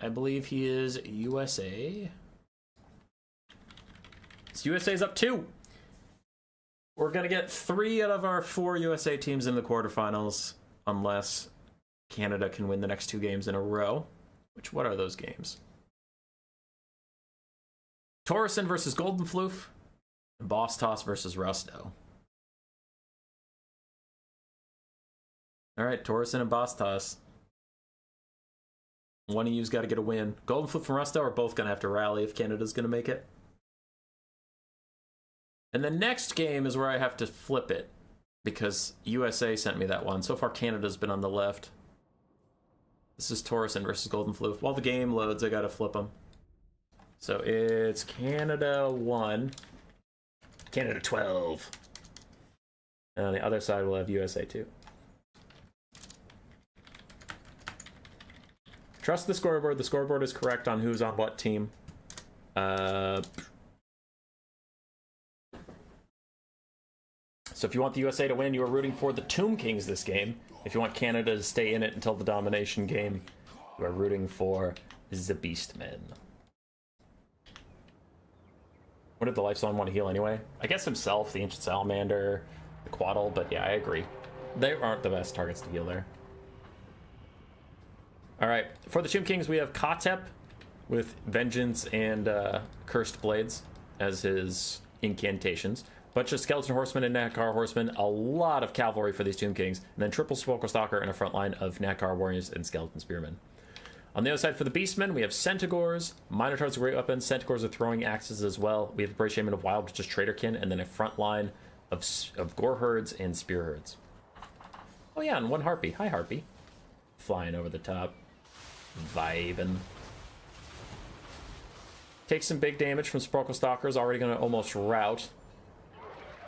I believe he is USA. So USA's up 2. We're going to get 3 out of our 4 USA teams in the quarterfinals, unless Canada can win the next 2 games in a row. Which, what are those games? Torreson versus Golden Floof, and Boss Toss versus Rusto. All right, Torreson and Boss Toss. One of you's got to get a win. Golden Flip and Rusto are both going to have to rally if Canada's going to make it. And the next game is where I have to flip it, because USA sent me that one. So far, Canada's been on the left. This is Torsen versus Golden Floof. While the game loads, I gotta flip them. So it's Canada 1, Canada 12. And on the other side, we'll have USA 2. Trust the scoreboard. The scoreboard is correct on who's on what team. So if you want the USA to win, you are rooting for the Tomb Kings this game. If you want Canada to stay in it until the domination game, you are rooting for the Beastmen. What did the Lifestone want to heal anyway? I guess himself, the Ancient Salamander, the Quaddle, but yeah, I agree. They aren't the best targets to heal there. Alright, for the Tomb Kings, we have Katep with Vengeance and Cursed Blades as his incantations. Bunch of Skeleton Horsemen and Nakar Horsemen, a lot of cavalry for these Tomb Kings, and then triple Sepulchral Stalker and a front line of Nakar Warriors and Skeleton Spearmen. On the other side for the Beastmen, we have Centaurs, Minotaurs with great weapons, Centaurs with throwing axes as well. We have Brave Shaman of Wild, which is Traderkin, and then a front line of Gore Herds and Spear Herds. Oh yeah, and one Harpy. Hi, Harpy. Flying over the top. Vibing. Takes some big damage from Sepulchral Stalkers, already going to almost rout.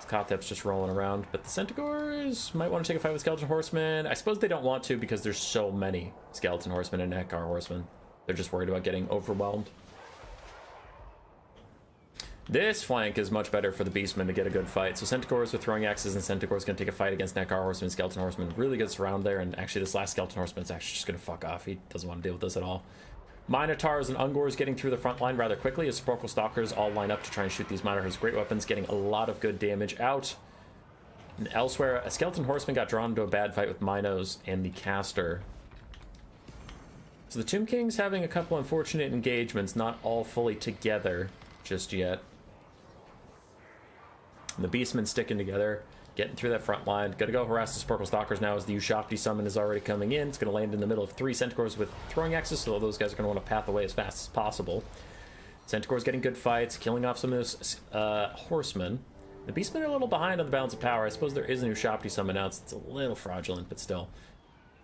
Kotep's just rolling around, but the Centaurs might want to take a fight with Skeleton Horsemen. I suppose they don't want to because there's so many Skeleton Horsemen and Nakar Horsemen. They're just worried about getting overwhelmed. This flank is much better for the Beastmen to get a good fight. So Centaurs with throwing axes and Centaurs going to take a fight against Nakar Horsemen and Skeleton Horsemen. Really good surround there, and actually this last Skeleton Horseman is actually just going to fuck off. He doesn't want to deal with this at all. Minotaurs and Ungors getting through the front line rather quickly as Sepulchral Stalkers all line up to try and shoot these Minotaurs. Great weapons, getting a lot of good damage out. And elsewhere, a Skeleton Horseman got drawn into a bad fight with Minos and the Caster. So the Tomb Kings having a couple unfortunate engagements, not all fully together just yet. And the Beastmen sticking together, getting through that front line. Gonna go harass the Sepulchral Stalkers now as the Ushakti summon is already coming in. It's gonna land in the middle of 3 Centaurs with throwing axes, so those guys are gonna want to path away as fast as possible. Centaurs getting good fights, killing off some of those horsemen. The Beastmen are a little behind on the balance of power. I suppose there is an Ushakti summon out, so it's a little fraudulent, but still.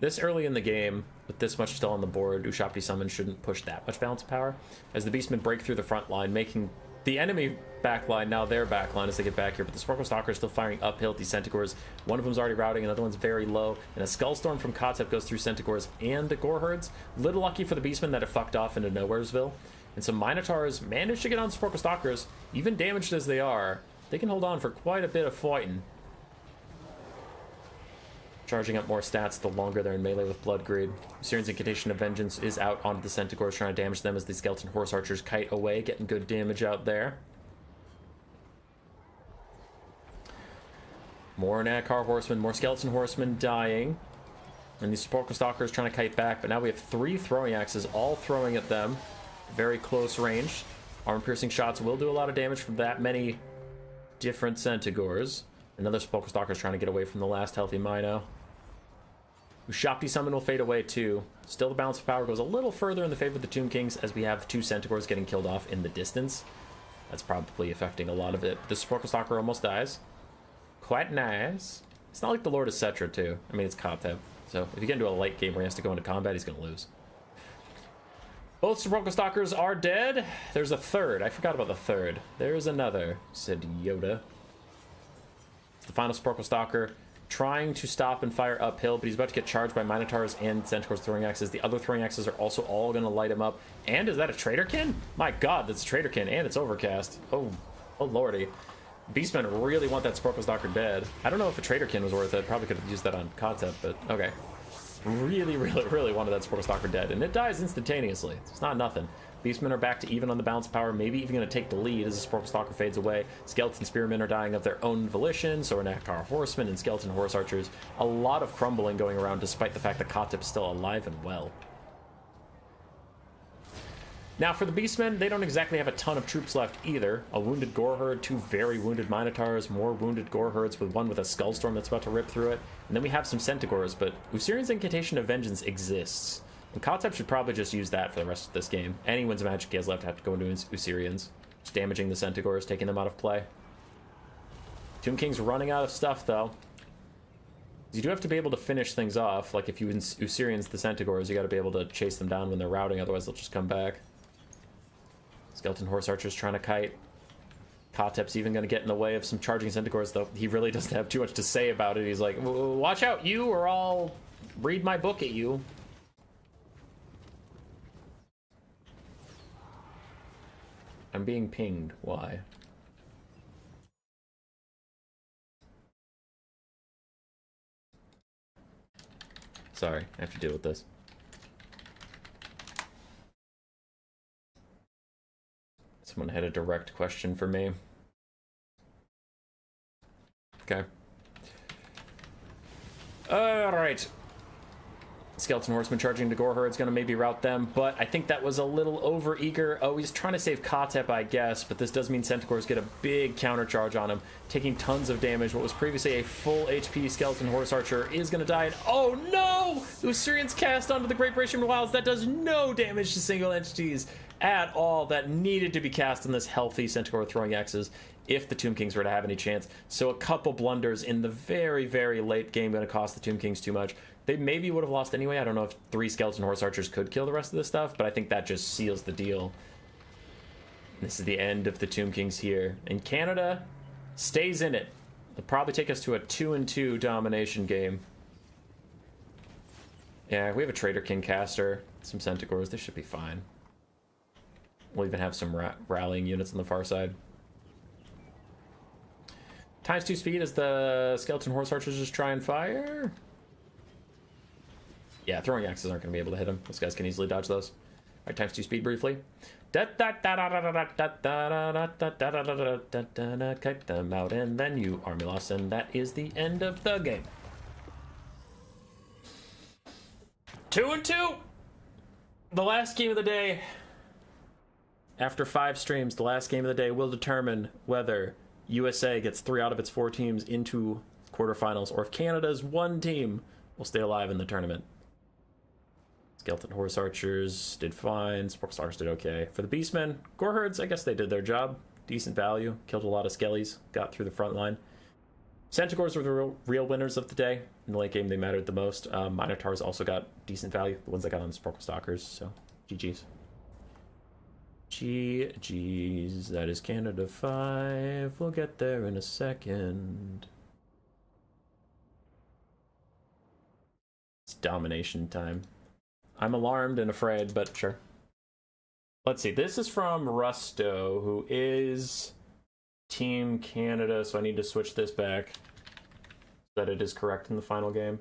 This early in the game, with this much still on the board, Ushakti summon shouldn't push that much balance of power. As the Beastmen break through the front line, making the enemy backline now their backline as they get back here, but the Sepulchral Stalker is still firing uphill at these Centaurs. One of them's already routing, another one's very low, and a Skullstorm from Kotep goes through Centaurs and the Gore Herds. Little lucky for the Beastmen that it fucked off into Nowheresville. And some Minotaurs managed to get on Sepulchral Stalkers. Even damaged as they are, they can hold on for quite a bit of fighting. Charging up more stats the longer they're in melee with Blood Greed. Syrian's Incantation of Vengeance is out onto the Centaurs, trying to damage them as the Skeleton Horse Archers kite away, getting good damage out there. More Nakar Horsemen, more Skeleton Horsemen dying. And the Sepulchral Stalkers trying to kite back, but now we have 3 throwing axes, all throwing at them. Very close range. Armor-piercing shots will do a lot of damage from that many different Centaurs. Another Sepulchral Stalker is trying to get away from the last healthy Mino. Ushakti summon will fade away too. Still the balance of power goes a little further in the favor of the Tomb Kings as we have 2 Centaurs getting killed off in the distance. That's probably affecting a lot of it. The Sepulchral Stalker almost dies. Quite nice. It's not like the Lord of Cetra too. I mean, it's Kotep. So if you get into a late game where he has to go into combat, he's going to lose. Both Sepulchral Stalkers are dead. There's a third. I forgot about the third. There's another, said Yoda. It's the final Sepulchral Stalker trying to stop and fire uphill, but he's about to get charged by Minotaurs and Centaurs throwing axes. The other throwing axes are also all going to light him up. And is that a Traderkin? My god, that's a Traderkin, and it's overcast. Oh lordy. Beastmen really want that Sepulchral Stalker dead. I don't know if a Traderkin was worth it. Probably could have used that on Kotep, but okay. Really wanted that Sepulchral Stalker dead, and it dies instantaneously. It's not nothing. Beastmen are back to even on the balance of power, maybe even going to take the lead as the Sepulchral Stalker fades away. Skeleton Spearmen are dying of their own volition, so are Nakar Horsemen and Skeleton Horse Archers. A lot of crumbling going around despite the fact that Kotep is still alive and well. Now for the Beastmen, they don't exactly have a ton of troops left either. A wounded Gore Herd, 2 very wounded Minotaurs, more wounded Gore Herds with one with a Skullstorm that's about to rip through it. And then we have some Centaurs, but Usirian's Incantation of Vengeance exists. And Kotep should probably just use that for the rest of this game. Anyone's magic he has left have to go into Usirian's. Just damaging the Centaurs, taking them out of play. Tomb King's running out of stuff, though. You do have to be able to finish things off. Like, if you Usirians the Centaurs, you gotta be able to chase them down when they're routing, otherwise they'll just come back. Skeleton Horse Archer's trying to kite. Kotep's even gonna get in the way of some charging Centaurs, though he really doesn't have too much to say about it. He's like, watch out, you, or I'll read my book at you. I'm being pinged. Why? Sorry, I have to deal with this. Someone had a direct question for me. Okay. Alright. Skeleton Horseman charging to Gore Herde's gonna maybe rout them, but I think that was a little over-eager. Oh, he's trying to save Kotep, I guess, but this does mean Centaurs get a big counter charge on him, taking tons of damage. What was previously a full HP Skeleton Horse Archer is gonna die, and oh no! Usirian's cast onto the Great British Wilds. That does no damage to single entities at all. That needed to be cast on this healthy Centaur throwing axes if the Tomb Kings were to have any chance. So a couple blunders in the very, very late game going to cost the Tomb Kings too much. They maybe would have lost anyway. I don't know if 3 Skeleton Horse Archers could kill the rest of this stuff, but I think that just seals the deal. This is the end of the Tomb Kings here. And Canada stays in it. They'll probably take us to a 2-2 domination game. Yeah, we have a Traitor King caster, some Centaurs. They should be fine. We'll even have some rallying units on the far side. ×2 speed as the Skeleton Horse Archers just try and fire. Yeah, throwing axes aren't going to be able to hit him. Those guys can easily dodge those. All right, ×2 speed briefly. Kite them out, and then you army loss, and that is the end of the game. 2-2. The last game of the day. After 5 streams, the last game of the day will determine whether USA gets 3 out of its 4 teams into quarterfinals, or if Canada's 1 team will stay alive in the tournament. Skeleton Horse Archers did fine. Spork Stars did okay. For the Beastmen, Gore Herds, I guess they did their job. Decent value. Killed a lot of skellies. Got through the front line. Centaurs were the real winners of the day. In the late game, they mattered the most. Minotaurs also got decent value. The ones that got on the Spork Stalkers, so GG's. GG's. That is Canada 5. We'll get there in a second. It's domination time. I'm alarmed and afraid, but sure. Let's see. This is from Rusto, who is Team Canada, so I need to switch this back so that it is correct in the final game.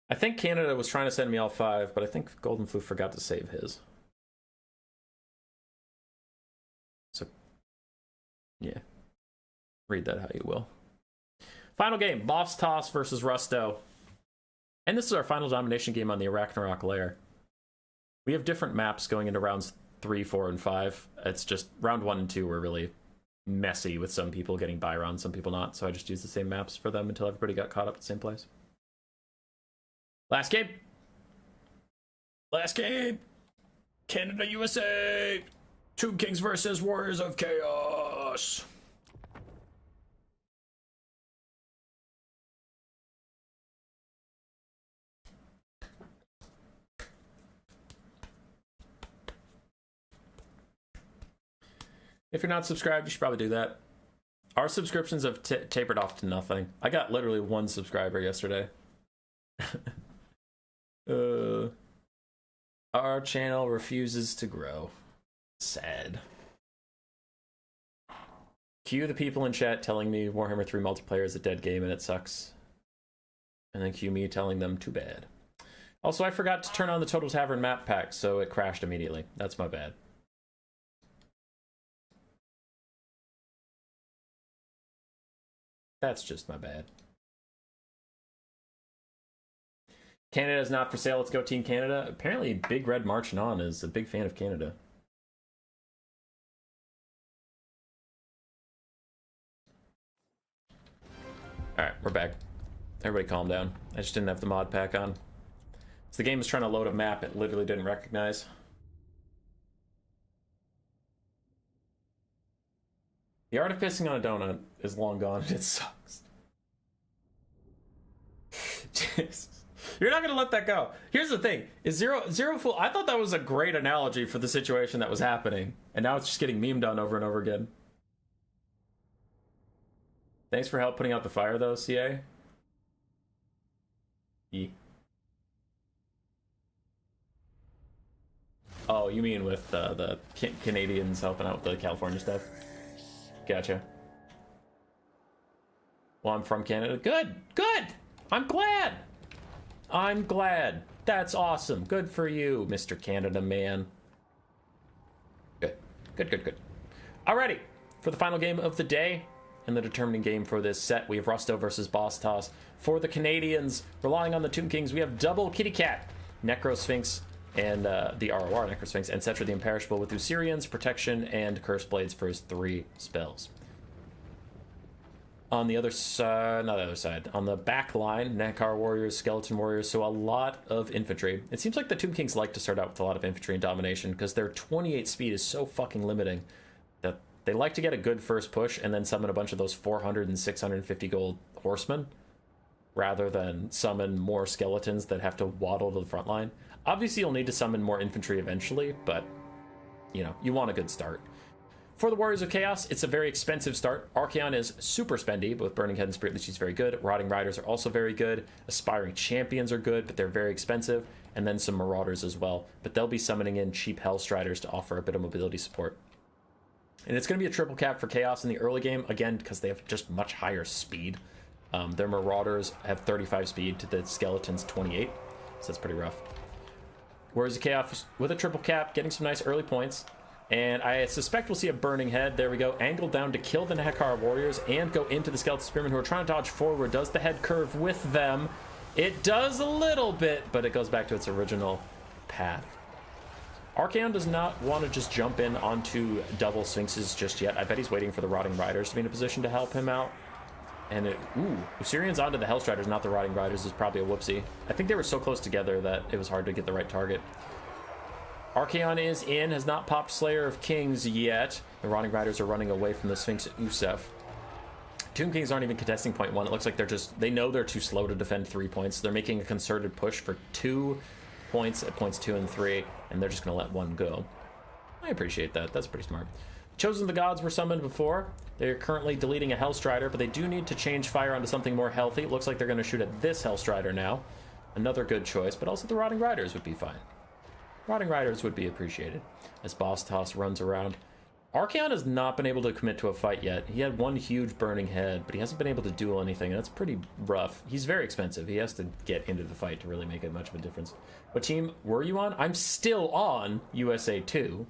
I think Canada was trying to send me all 5, but I think Golden Flu forgot to save his. So, yeah. Read that how you will. Final game, Boss Toss versus Rusto. And this is our final domination game on the Arachnarok layer. We have different maps going into rounds 3, 4, and 5. It's just round 1 and 2 were really messy with some people getting by rounds, some people not. So I just used the same maps for them until everybody got caught up at the same place. Last game. Last game. Canada, USA. Tomb Kings versus Warriors of Chaos. If you're not subscribed, you should probably do that. Our subscriptions have tapered off to nothing. I got literally 1 subscriber yesterday. Our channel refuses to grow. Sad. Cue the people in chat telling me Warhammer 3 multiplayer is a dead game and it sucks. And then cue me telling them too bad. Also, I forgot to turn on the Total Tavern map pack, so it crashed immediately. That's my bad. That's just my bad. Canada is not for sale. Let's go Team Canada. Apparently, Big Red Marching On is a big fan of Canada. Alright, we're back. Everybody calm down. I just didn't have the mod pack on. So the game is trying to load a map it literally didn't recognize. The art of pissing on a donut is long gone and it sucks. Jesus. You're not gonna let that go. Here's the thing: is zero fool? I thought that was a great analogy for the situation that was happening, and now it's just getting memed on over and over again. Thanks for help putting out the fire, though, CA. E. Oh, you mean with the Canadians helping out with the California stuff? Gotcha. Well, I'm from Canada. Good, good. I'm glad. I'm glad. That's awesome. Good for you, Mr. Canada man. Good, good, good, good. Alrighty, for the final game of the day and the determining game for this set, we have Rusto versus Boss Toss. For the Canadians, relying on the Tomb Kings, we have double Kitty Cat, Necro Sphinx, and the ROR Necro Sphinx, and Cetra the Imperishable with Usurians, Protection, and Curse Blades for his 3 spells. On the other side, not the other side, on the back line, Nekar Warriors, Skeleton Warriors, so a lot of infantry. It seems like the Tomb Kings like to start out with a lot of infantry and domination because their 28 speed is so fucking limiting that they like to get a good first push and then summon a bunch of those 400 and 650 gold horsemen rather than summon more skeletons that have to waddle to the front line. Obviously, you'll need to summon more infantry eventually, but, you know, you want a good start. For the Warriors of Chaos, it's a very expensive start. Archaon is super spendy, both Burning Head and Spirit Leech is very good. Rotting Riders are also very good. Aspiring Champions are good, but they're very expensive. And then some Marauders as well. But they'll be summoning in cheap Hellstriders to offer a bit of mobility support. And it's going to be a triple cap for Chaos in the early game, again, because they have just much higher speed. Their Marauders have 35 speed to the Skeletons 28, so that's pretty rough. Warriors of Chaos with a triple cap, getting some nice early points. And I suspect we'll see a Burning Head. There we go. Angled down to kill the Nekar Warriors and go into the Skeleton Spearmen who are trying to dodge forward. Does the head curve with them? It does a little bit, but it goes back to its original path. Archaon does not want to just jump in onto double Sphinxes just yet. I bet he's waiting for the Rotting Riders to be in a position to help him out. And Usurians onto the Hellstriders, not the Rotting Riders, is probably a whoopsie. I think they were so close together that it was hard to get the right target. Archaon is in, has not popped Slayer of Kings yet. The Rotting Riders are running away from the Sphinx Usef. Tomb Kings aren't even contesting point 1. It looks like they know they're too slow to defend 3 points. They're making a concerted push for 2 points at points 2 and 3, and they're just going to let 1 go. I appreciate that. That's pretty smart. Chosen of the Gods were summoned before. They're currently deleting a Hellstrider, but they do need to change fire onto something more healthy. It looks like they're going to shoot at this Hellstrider now. Another good choice, but also the Rotting Riders would be fine. Rotting Riders would be appreciated as Boss Toss runs around. Archaon has not been able to commit to a fight yet. He had 1 huge Burning Head, but he hasn't been able to duel anything, and that's pretty rough. He's very expensive. He has to get into the fight to really make it much of a difference. What team were you on? I'm still on USA 2.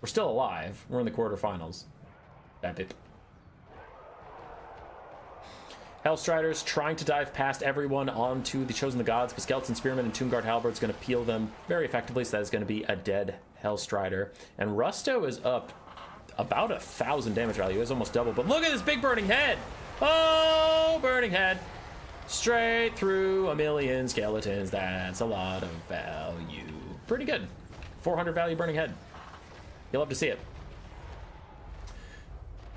We're still alive. We're in the quarterfinals. That it. Hellstriders trying to dive past everyone onto the Chosen of the Gods, but Skeleton Spearman and Tombguard Halberd is going to peel them very effectively, so that is going to be a dead Hellstrider. And Rusto is up about 1,000 damage value. It's almost double, but look at this big Burning Head! Oh, Burning Head! Straight through 1,000,000 skeletons. That's a lot of value. Pretty good. 400 value Burning Head. You'll love to see it.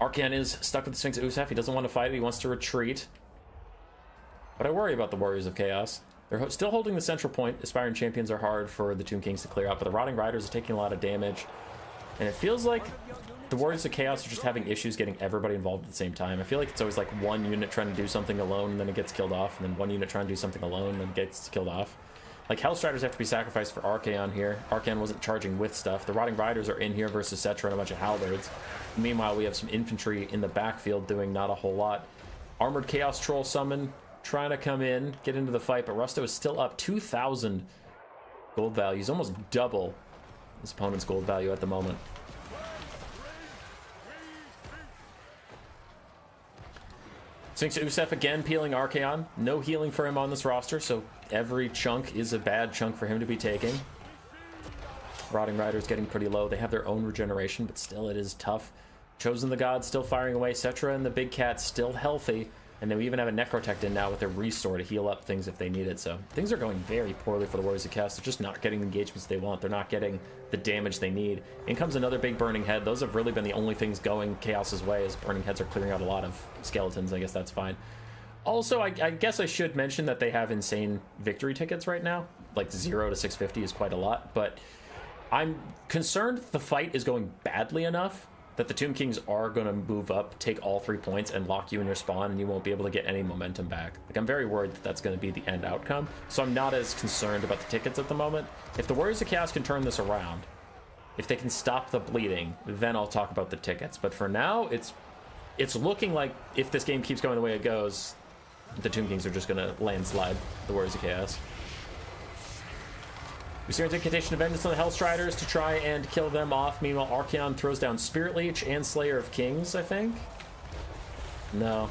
Archaon is stuck with the Sphinx Usef. He doesn't want to fight it. He wants to retreat. But I worry about the Warriors of Chaos. They're still holding the central point. Aspiring Champions are hard for the Tomb Kings to clear out, but the Rotting Riders are taking a lot of damage. And it feels like the Warriors of Chaos are just having issues getting everybody involved at the same time. I feel like it's always like 1 unit trying to do something alone, and then it gets killed off, and then 1 unit trying to do something alone, and then gets killed off. Like, Hellstriders have to be sacrificed for Archaon here. Archaon wasn't charging with stuff. The Rotting Riders are in here versus Cetra and a bunch of Halberds. Meanwhile, we have some infantry in the backfield doing not a whole lot. Armored Chaos Troll summon, trying to come in, get into the fight, but Rusto is still up 2,000 gold value. He's almost double his opponent's gold value at the moment. Sphinx Usef again peeling Archaon. No healing for him on this roster, so every chunk is a bad chunk for him to be taking. Rotting Riders getting pretty low. They have their own regeneration, but still it is tough. Chosen the Gods still firing away. Cetra and the Big Cat still healthy. And then we even have a Necrotect in now with a Restore to heal up things if they need it. So things are going very poorly for the Warriors of Chaos. They're just not getting the engagements they want. They're not getting the damage they need. In comes another big Burning Head. Those have really been the only things going Chaos's way, as Burning Heads are clearing out a lot of skeletons. I guess that's fine. Also, I guess I should mention that they have insane victory tickets right now. Like 0 to 650 is quite a lot. But I'm concerned the fight is going badly enough that the Tomb Kings are going to move up, take all 3 points, and lock you in your spawn, and you won't be able to get any momentum back. Like, I'm very worried that that's going to be the end outcome, so I'm not as concerned about the tickets at the moment. If the Warriors of Chaos can turn this around, if they can stop the bleeding, then I'll talk about the tickets. But for now, it's looking like if this game keeps going the way it goes, the Tomb Kings are just going to landslide the Warriors of Chaos. We see an Incantation of Vengeance on the Hellstriders to try and kill them off. Meanwhile, Archaon throws down Spirit Leech and Slayer of Kings, I think. No.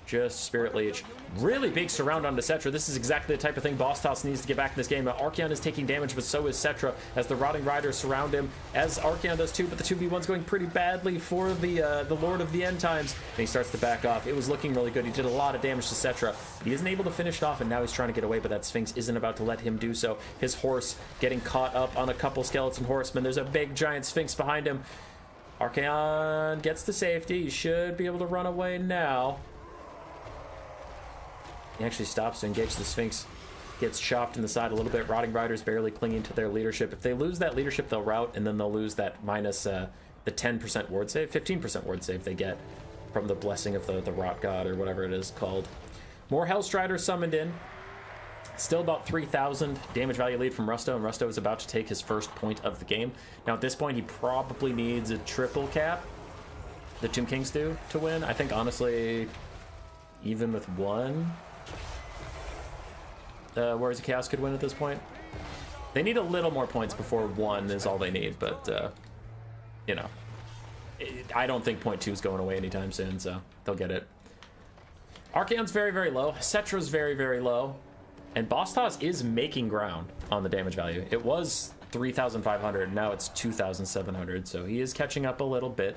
Just Spirit Leech. Really big surround onto Cetra. This is exactly the type of thing Boss Toss needs to get back in this game. Archaon is taking damage, but so is Cetra as the Rotting Riders surround him, as Archaon does too, but the 2v1's going pretty badly for the Lord of the End Times. And he starts to back off. It was looking really good. He did a lot of damage to Cetra. He isn't able to finish it off, and now he's trying to get away, but that Sphinx isn't about to let him do so. His horse getting caught up on a couple skeleton horsemen. There's a big giant Sphinx behind him. Archaon gets to safety. He should be able to run away now. He actually stops to engage the Sphinx. Gets chopped in the side a little bit. Rotting Riders barely clinging to their leadership. If they lose that leadership, they'll rout, and then they'll lose that minus the 10% ward save, 15% ward save they get from the blessing of the Rot God, or whatever it is called. More Hellstriders summoned in. Still about 3,000 damage value lead from Rusto, and Rusto is about to take his first point of the game. Now at this point, he probably needs a triple cap. The Tomb Kings do to win. I think, honestly, even with one, Warriors of Chaos could win at this point. They need a little more points before 1 is all they need, but, you know, I don't think point 2 is going away anytime soon, so they'll get it. Archaon's very, very low. Cetra's very, very low. And Boss Toss is making ground on the damage value. It was 3,500, now it's 2,700, so he is catching up a little bit.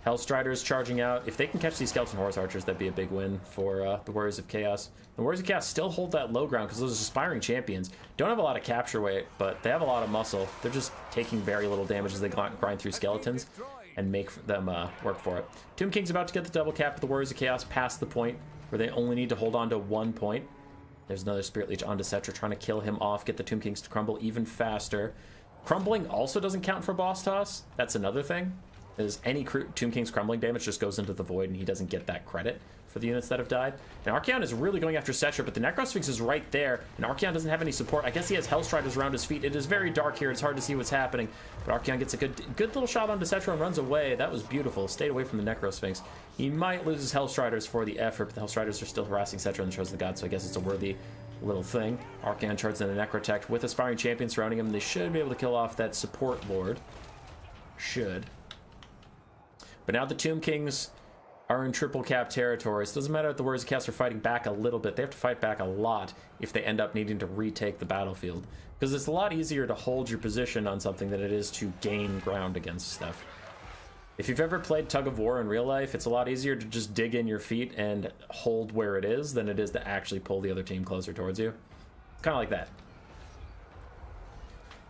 Hellstriders charging out. If they can catch these Skeleton Horse Archers, that'd be a big win for the Warriors of Chaos. The Warriors of Chaos still hold that low ground because those aspiring champions don't have a lot of capture weight, but they have a lot of muscle. They're just taking very little damage as they grind through skeletons and make them work for it. Tomb King's about to get the double cap, but the Warriors of Chaos past the point where they only need to hold on to 1 point. There's another Spirit Leech onto Cetra, trying to kill him off, get the Tomb Kings to crumble even faster. Crumbling also doesn't count for Boss Toss. That's another thing. Is any Tomb King's crumbling damage just goes into the void, and he doesn't get that credit for the units that have died. And Archaon is really going after Cetra, but the Necrosphinx is right there, and Archaon doesn't have any support. I guess he has Hellstriders around his feet. It is very dark here. It's hard to see what's happening, but Archaon gets a good little shot onto Cetra and runs away. That was beautiful. Stayed away from the Necrosphinx. He might lose his Hellstriders for the effort, but the Hellstriders are still harassing Cetra in the Chosen of the Gods, so I guess it's a worthy little thing. Archaon charges in a Necrotect with Aspiring Champion surrounding him. They should be able to kill off that support lord. Should. But now the Tomb Kings are in triple cap territory. So it doesn't matter if the Warriors of Chaos are fighting back a little bit. They have to fight back a lot if they end up needing to retake the battlefield. Because it's a lot easier to hold your position on something than it is to gain ground against stuff. If you've ever played Tug of War in real life, it's a lot easier to just dig in your feet and hold where it is than it is to actually pull the other team closer towards you. It's kind of like that.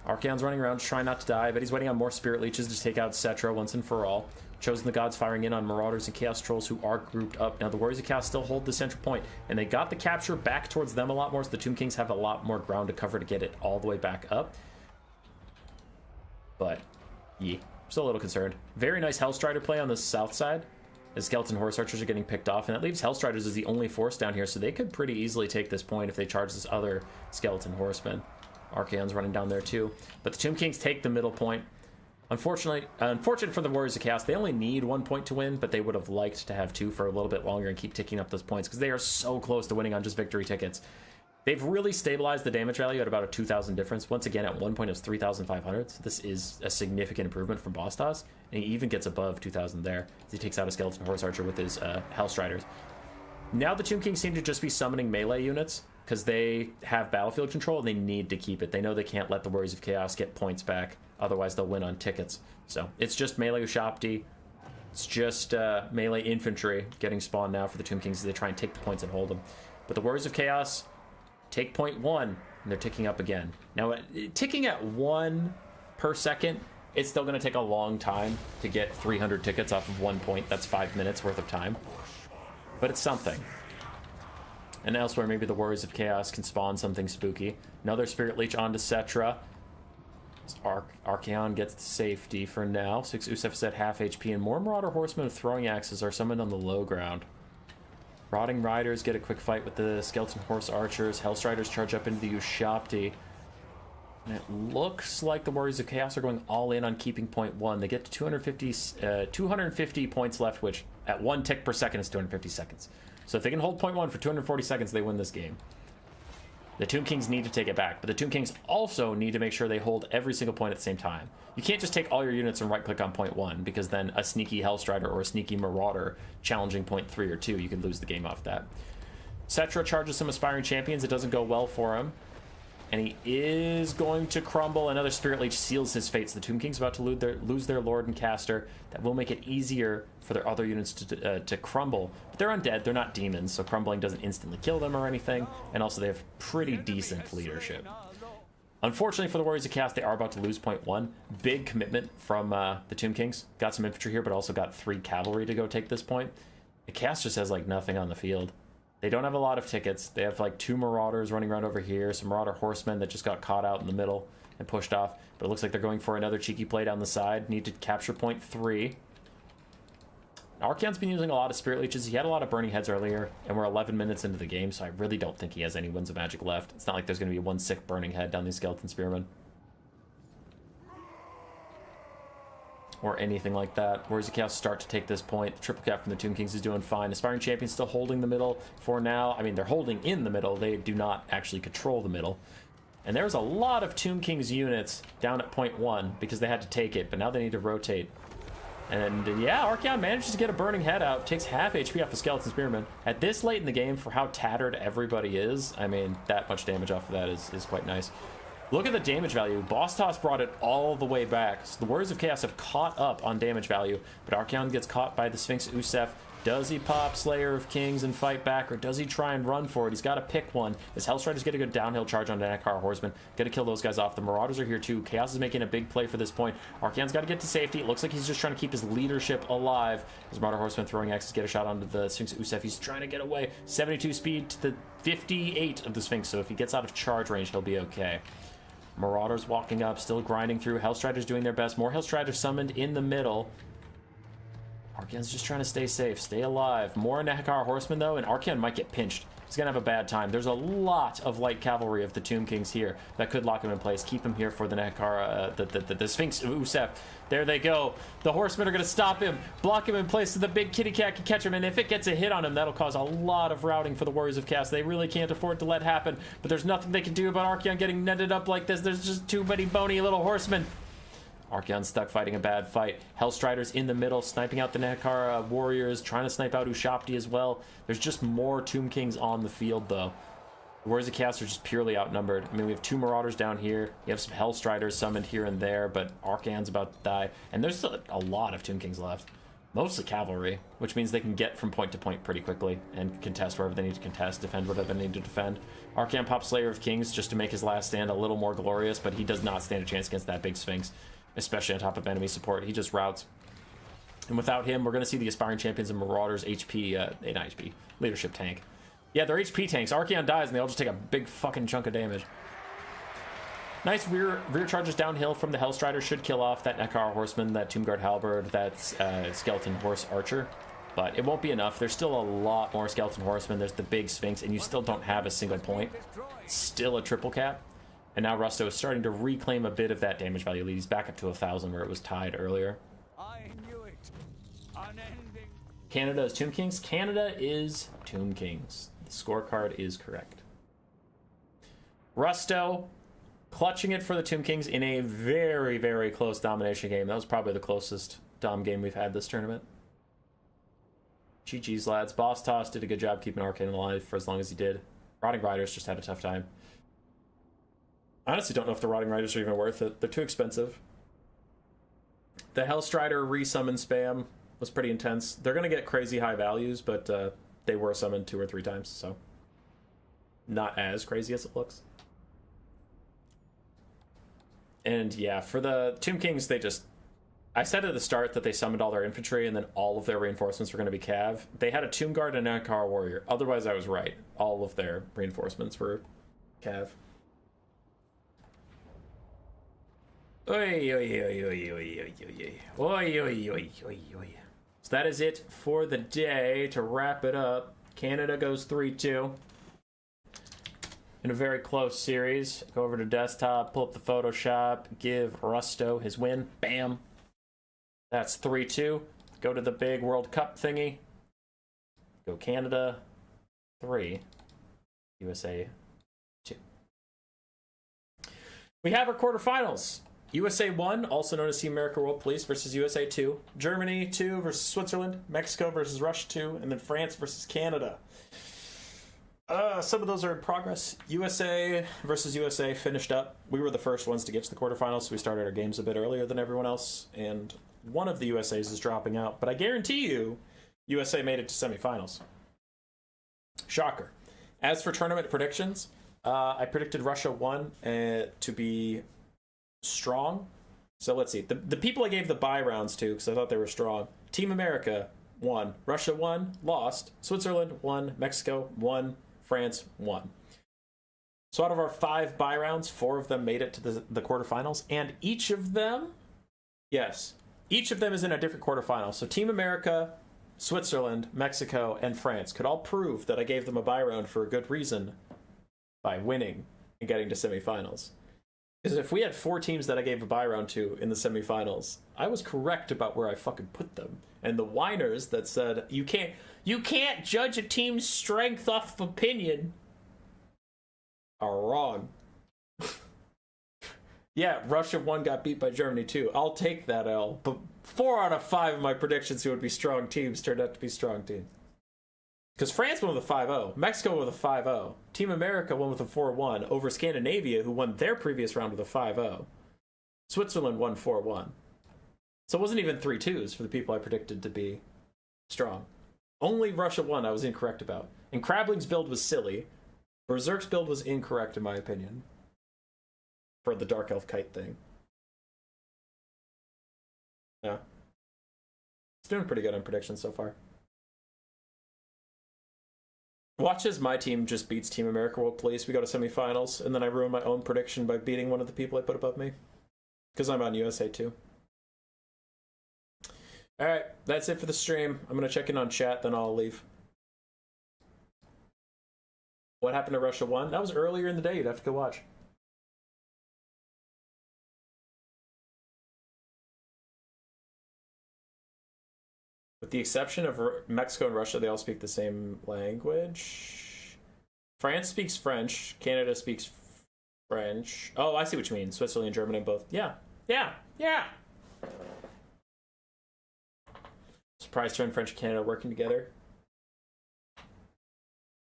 Archaon's running around trying not to die, but he's waiting on more Spirit Leeches to take out Cetra once and for all. Chosen the Gods firing in on Marauders and Chaos Trolls who are grouped up. Now the Warriors of Chaos still hold the central point, and they got the capture back towards them a lot more, so the Tomb Kings have a lot more ground to cover to get it all the way back up. But, yeah, still a little concerned. Very nice Hellstrider play on the south side, as Skeleton Horse Archers are getting picked off, and that leaves Hellstriders as the only force down here, so they could pretty easily take this point if they charge this other Skeleton Horseman. Archaon's running down there too. But the Tomb Kings take the middle point. Unfortunate for the Warriors of Chaos, they only need 1 point to win, but they would have liked to have 2 for a little bit longer and keep ticking up those points because they are so close to winning on just victory tickets. They've really stabilized the damage value at about a 2,000 difference. Once again, at 1 point it was 3,500. So this is a significant improvement from Boss Toss, and he even gets above 2,000 there as he takes out a Skeleton Horse Archer with his Hellstriders. Now the Tomb Kings seem to just be summoning melee units because they have battlefield control and they need to keep it. They know they can't let the Warriors of Chaos get points back, otherwise they'll win on tickets. So it's just melee Ushapti, It's just melee infantry getting spawned now for the Tomb Kings as they try and take the points and hold them. But the Warriors of Chaos take point 1, and they're ticking up again. Now, ticking at 1 per second, it's still going to take a long time to get 300 tickets off of 1 point. That's 5 minutes worth of time. But it's something. And elsewhere, maybe the Warriors of Chaos can spawn something spooky. Another Spirit Leech onto Cetra. Archaon gets to safety for now. 6 Usef is at half HP, and more Marauder Horsemen with throwing axes are summoned on the low ground. Rotting Riders get a quick fight with the Skeleton Horse Archers. Hellstriders charge up into the Ushabti. And it looks like the Warriors of Chaos are going all in on keeping point 1. They get to 250 points left, which at 1 tick per second is 250 seconds. So if they can hold point 1 for 240 seconds, they win this game. The Tomb Kings need to take it back, but the Tomb Kings also need to make sure they hold every single point at the same time. You can't just take all your units and right-click on point 1, because then a sneaky Hellstrider or a sneaky Marauder challenging point 3 or 2, you could lose the game off that. Cetra charges some Aspiring Champions. It doesn't go well for him. And he is going to crumble. Another Spirit Leech seals his fates. The Tomb King's about to lose their Lord and Caster. That will make it easier for their other units to crumble. But they're undead. They're not demons, so crumbling doesn't instantly kill them or anything. And also they have pretty decent leadership. Unfortunately for the Warriors of Chaos, they are about to lose point 1. Big commitment from the Tomb Kings. Got some infantry here, but also got 3 cavalry to go take this point. The Chaos just has like nothing on the field. They don't have a lot of tickets. They have like 2 Marauders running around over here, some Marauder Horsemen that just got caught out in the middle and pushed off. But it looks like they're going for another cheeky play down the side. Need to capture point 3. Archaon's been using a lot of Spirit Leeches. He had a lot of Burning Heads earlier, and we're 11 minutes into the game, so I really don't think he has any Winds of Magic left. It's not like there's going to be one sick Burning Head down these Skeleton Spearmen. Or anything like that. Warriors of Chaos start to take this point. The triple cap from the Tomb Kings is doing fine. Aspiring Champions still holding the middle for now. I mean, they're holding in the middle. They do not actually control the middle. And there's a lot of Tomb Kings units down at point 1 because they had to take it, but now they need to rotate. And yeah, Archaon manages to get a Burning Head out. Takes half HP off the Skeleton Spearman. At this late in the game, for how tattered everybody is, I mean, that much damage off of that is quite nice. Look at the damage value. Boss Toss brought it all the way back. So the Warriors of Chaos have caught up on damage value, but Archaon gets caught by the Sphinx Usef. Does he pop Slayer of Kings and fight back, or does he try and run for it? He's got to pick one. This Hellstrider's going to go downhill charge on the Nekar Horseman. Got to kill those guys off. The Marauders are here too. Chaos is making a big play for this point. Archaon's got to get to safety. It looks like he's just trying to keep his leadership alive. His Marauder Horseman throwing axes, get a shot onto the Sphinx Usef. He's trying to get away. 72 speed to the 58 of the Sphinx, so if he gets out of charge range, he'll be okay. Marauders walking up, still grinding through. Hellstriders doing their best. More Hellstriders summoned in the middle. Archaon's just trying to stay safe, stay alive. More Nekar Horsemen, though, and Archaon might get pinched. He's going to have a bad time. There's a lot of light cavalry of the Tomb Kings here that could lock him in place, keep him here for the Nekar, the Sphinx Usef. There they go. The Horsemen are going to stop him, block him in place so the big kitty cat can catch him, and if it gets a hit on him, that'll cause a lot of routing for the Warriors of Chaos. They really can't afford to let happen, but there's nothing they can do about Archaon getting netted up like this. There's just too many bony little horsemen. Archaon's stuck fighting a bad fight. Hellstriders in the middle, sniping out the Nekar warriors, trying to snipe out Ushabti as well. There's just more Tomb Kings on the field, though. The Warriors of Chaos are just purely outnumbered. I mean, we have 2 Marauders down here. You have some Hellstriders summoned here and there, but Archaon's about to die. And there's still a lot of Tomb Kings left. Mostly cavalry, which means they can get from point to point pretty quickly and contest wherever they need to contest, defend whatever they need to defend. Archaon pops Slayer of Kings just to make his last stand a little more glorious, but he does not stand a chance against that big Sphinx, especially on top of enemy support. He just routes. And without him, we're going to see the Aspiring Champions and Marauders HP, not HP, leadership tank. Yeah, they're HP tanks. Archaon dies, and they all just take a big fucking chunk of damage. Nice rear charges downhill from the Hellstrider should kill off that Nekar Horseman, that Tomb Guard Halberd, that Skeleton Horse Archer. But it won't be enough. There's still a lot more Skeleton Horsemen. There's the big Sphinx, and you still don't have a single point. Still a triple cap. And now Rusto is starting to reclaim a bit of that damage value lead. He's back up to 1,000 where it was tied earlier. I knew it. Unending. Canada is Tomb Kings. Canada is Tomb Kings. The scorecard is correct. Rusto clutching it for the Tomb Kings in a very, very close domination game. That was probably the closest dom game we've had this tournament. GG's, lads. Boss Toss did a good job keeping Archaon alive for as long as he did. Rotting Riders just had a tough time. I honestly don't know if the Rotting Riders are even worth it. They're too expensive. The Hellstrider resummon spam was pretty intense. They're going to get crazy high values, but they were summoned 2 or 3 times, so not as crazy as it looks. And yeah, for the Tomb Kings, they just... I said at the start that they summoned all their infantry and then all of their reinforcements were going to be cav. They had a Tomb Guard and an Ankar Warrior. Otherwise, I was right. All of their reinforcements were cav. Oi, oi, oi, oi, oi, oi, oi, oi, oi, oi, oi, oi. So that is it for the day. To wrap it up, Canada goes 3-2 in a very close series. Go over to desktop, pull up the Photoshop, give Rusto his win. Bam. That's 3-2. Go to the big World Cup thingy. Go Canada 3, USA 2. We have our quarterfinals. USA 1, also known as Team America World Police, versus USA 2. Germany 2 versus Switzerland. Mexico versus Russia 2. And then France versus Canada. Some of those are in progress. USA versus USA finished up. We were the first ones to get to the quarterfinals, so we started our games a bit earlier than everyone else. And one of the USAs is dropping out. But I guarantee you, USA made it to semifinals. Shocker. As for tournament predictions, I predicted Russia 1 to be strong. So let's see. The people I gave the bye rounds to, because I thought they were strong. Team America won. Russia won, lost. Switzerland won. Mexico won. France won. So out of our 5 bye rounds, 4 of them made it to the quarterfinals. And each of them, yes, each of them is in a different quarterfinal. So Team America, Switzerland, Mexico, and France could all prove that I gave them a bye round for a good reason by winning and getting to semifinals. Because if we had 4 teams that I gave a bye round to in the semifinals, I was correct about where I fucking put them. And the whiners that said, you can't judge a team's strength off of opinion, are wrong. Yeah, Russia 1 got beat by Germany 2. I'll take that L. But 4 out of 5 of my predictions who would be strong teams turned out to be strong teams. Because France won with a 5-0. Mexico won with a 5-0. Team America won with a 4-1 over Scandinavia, who won their previous round with a 5-0. Switzerland won 4-1. So it wasn't even 3-2s for the people I predicted to be strong. Only Russia 1 I was incorrect about. And Crabling's build was silly. Berserk's build was incorrect in my opinion. For the Dark Elf Kite thing. Yeah. It's doing pretty good on predictions so far. Watch as my team just beats Team America World Police. We go to semifinals, and then I ruin my own prediction by beating one of the people I put above me. Because I'm on USA too. Alright, that's it for the stream. I'm going to check in on chat, then I'll leave. What happened to Russia 1? That was earlier in the day. You'd have to go watch. With the exception of Mexico and Russia, they all speak the same language. France speaks French. Canada speaks French. Oh, I see what you mean. Switzerland and Germany both. Yeah. Yeah. Yeah. Surprised to French and Canada working together.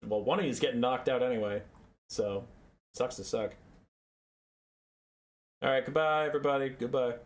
Well, one of you is getting knocked out anyway. So, sucks to suck. Alright, goodbye, everybody. Goodbye.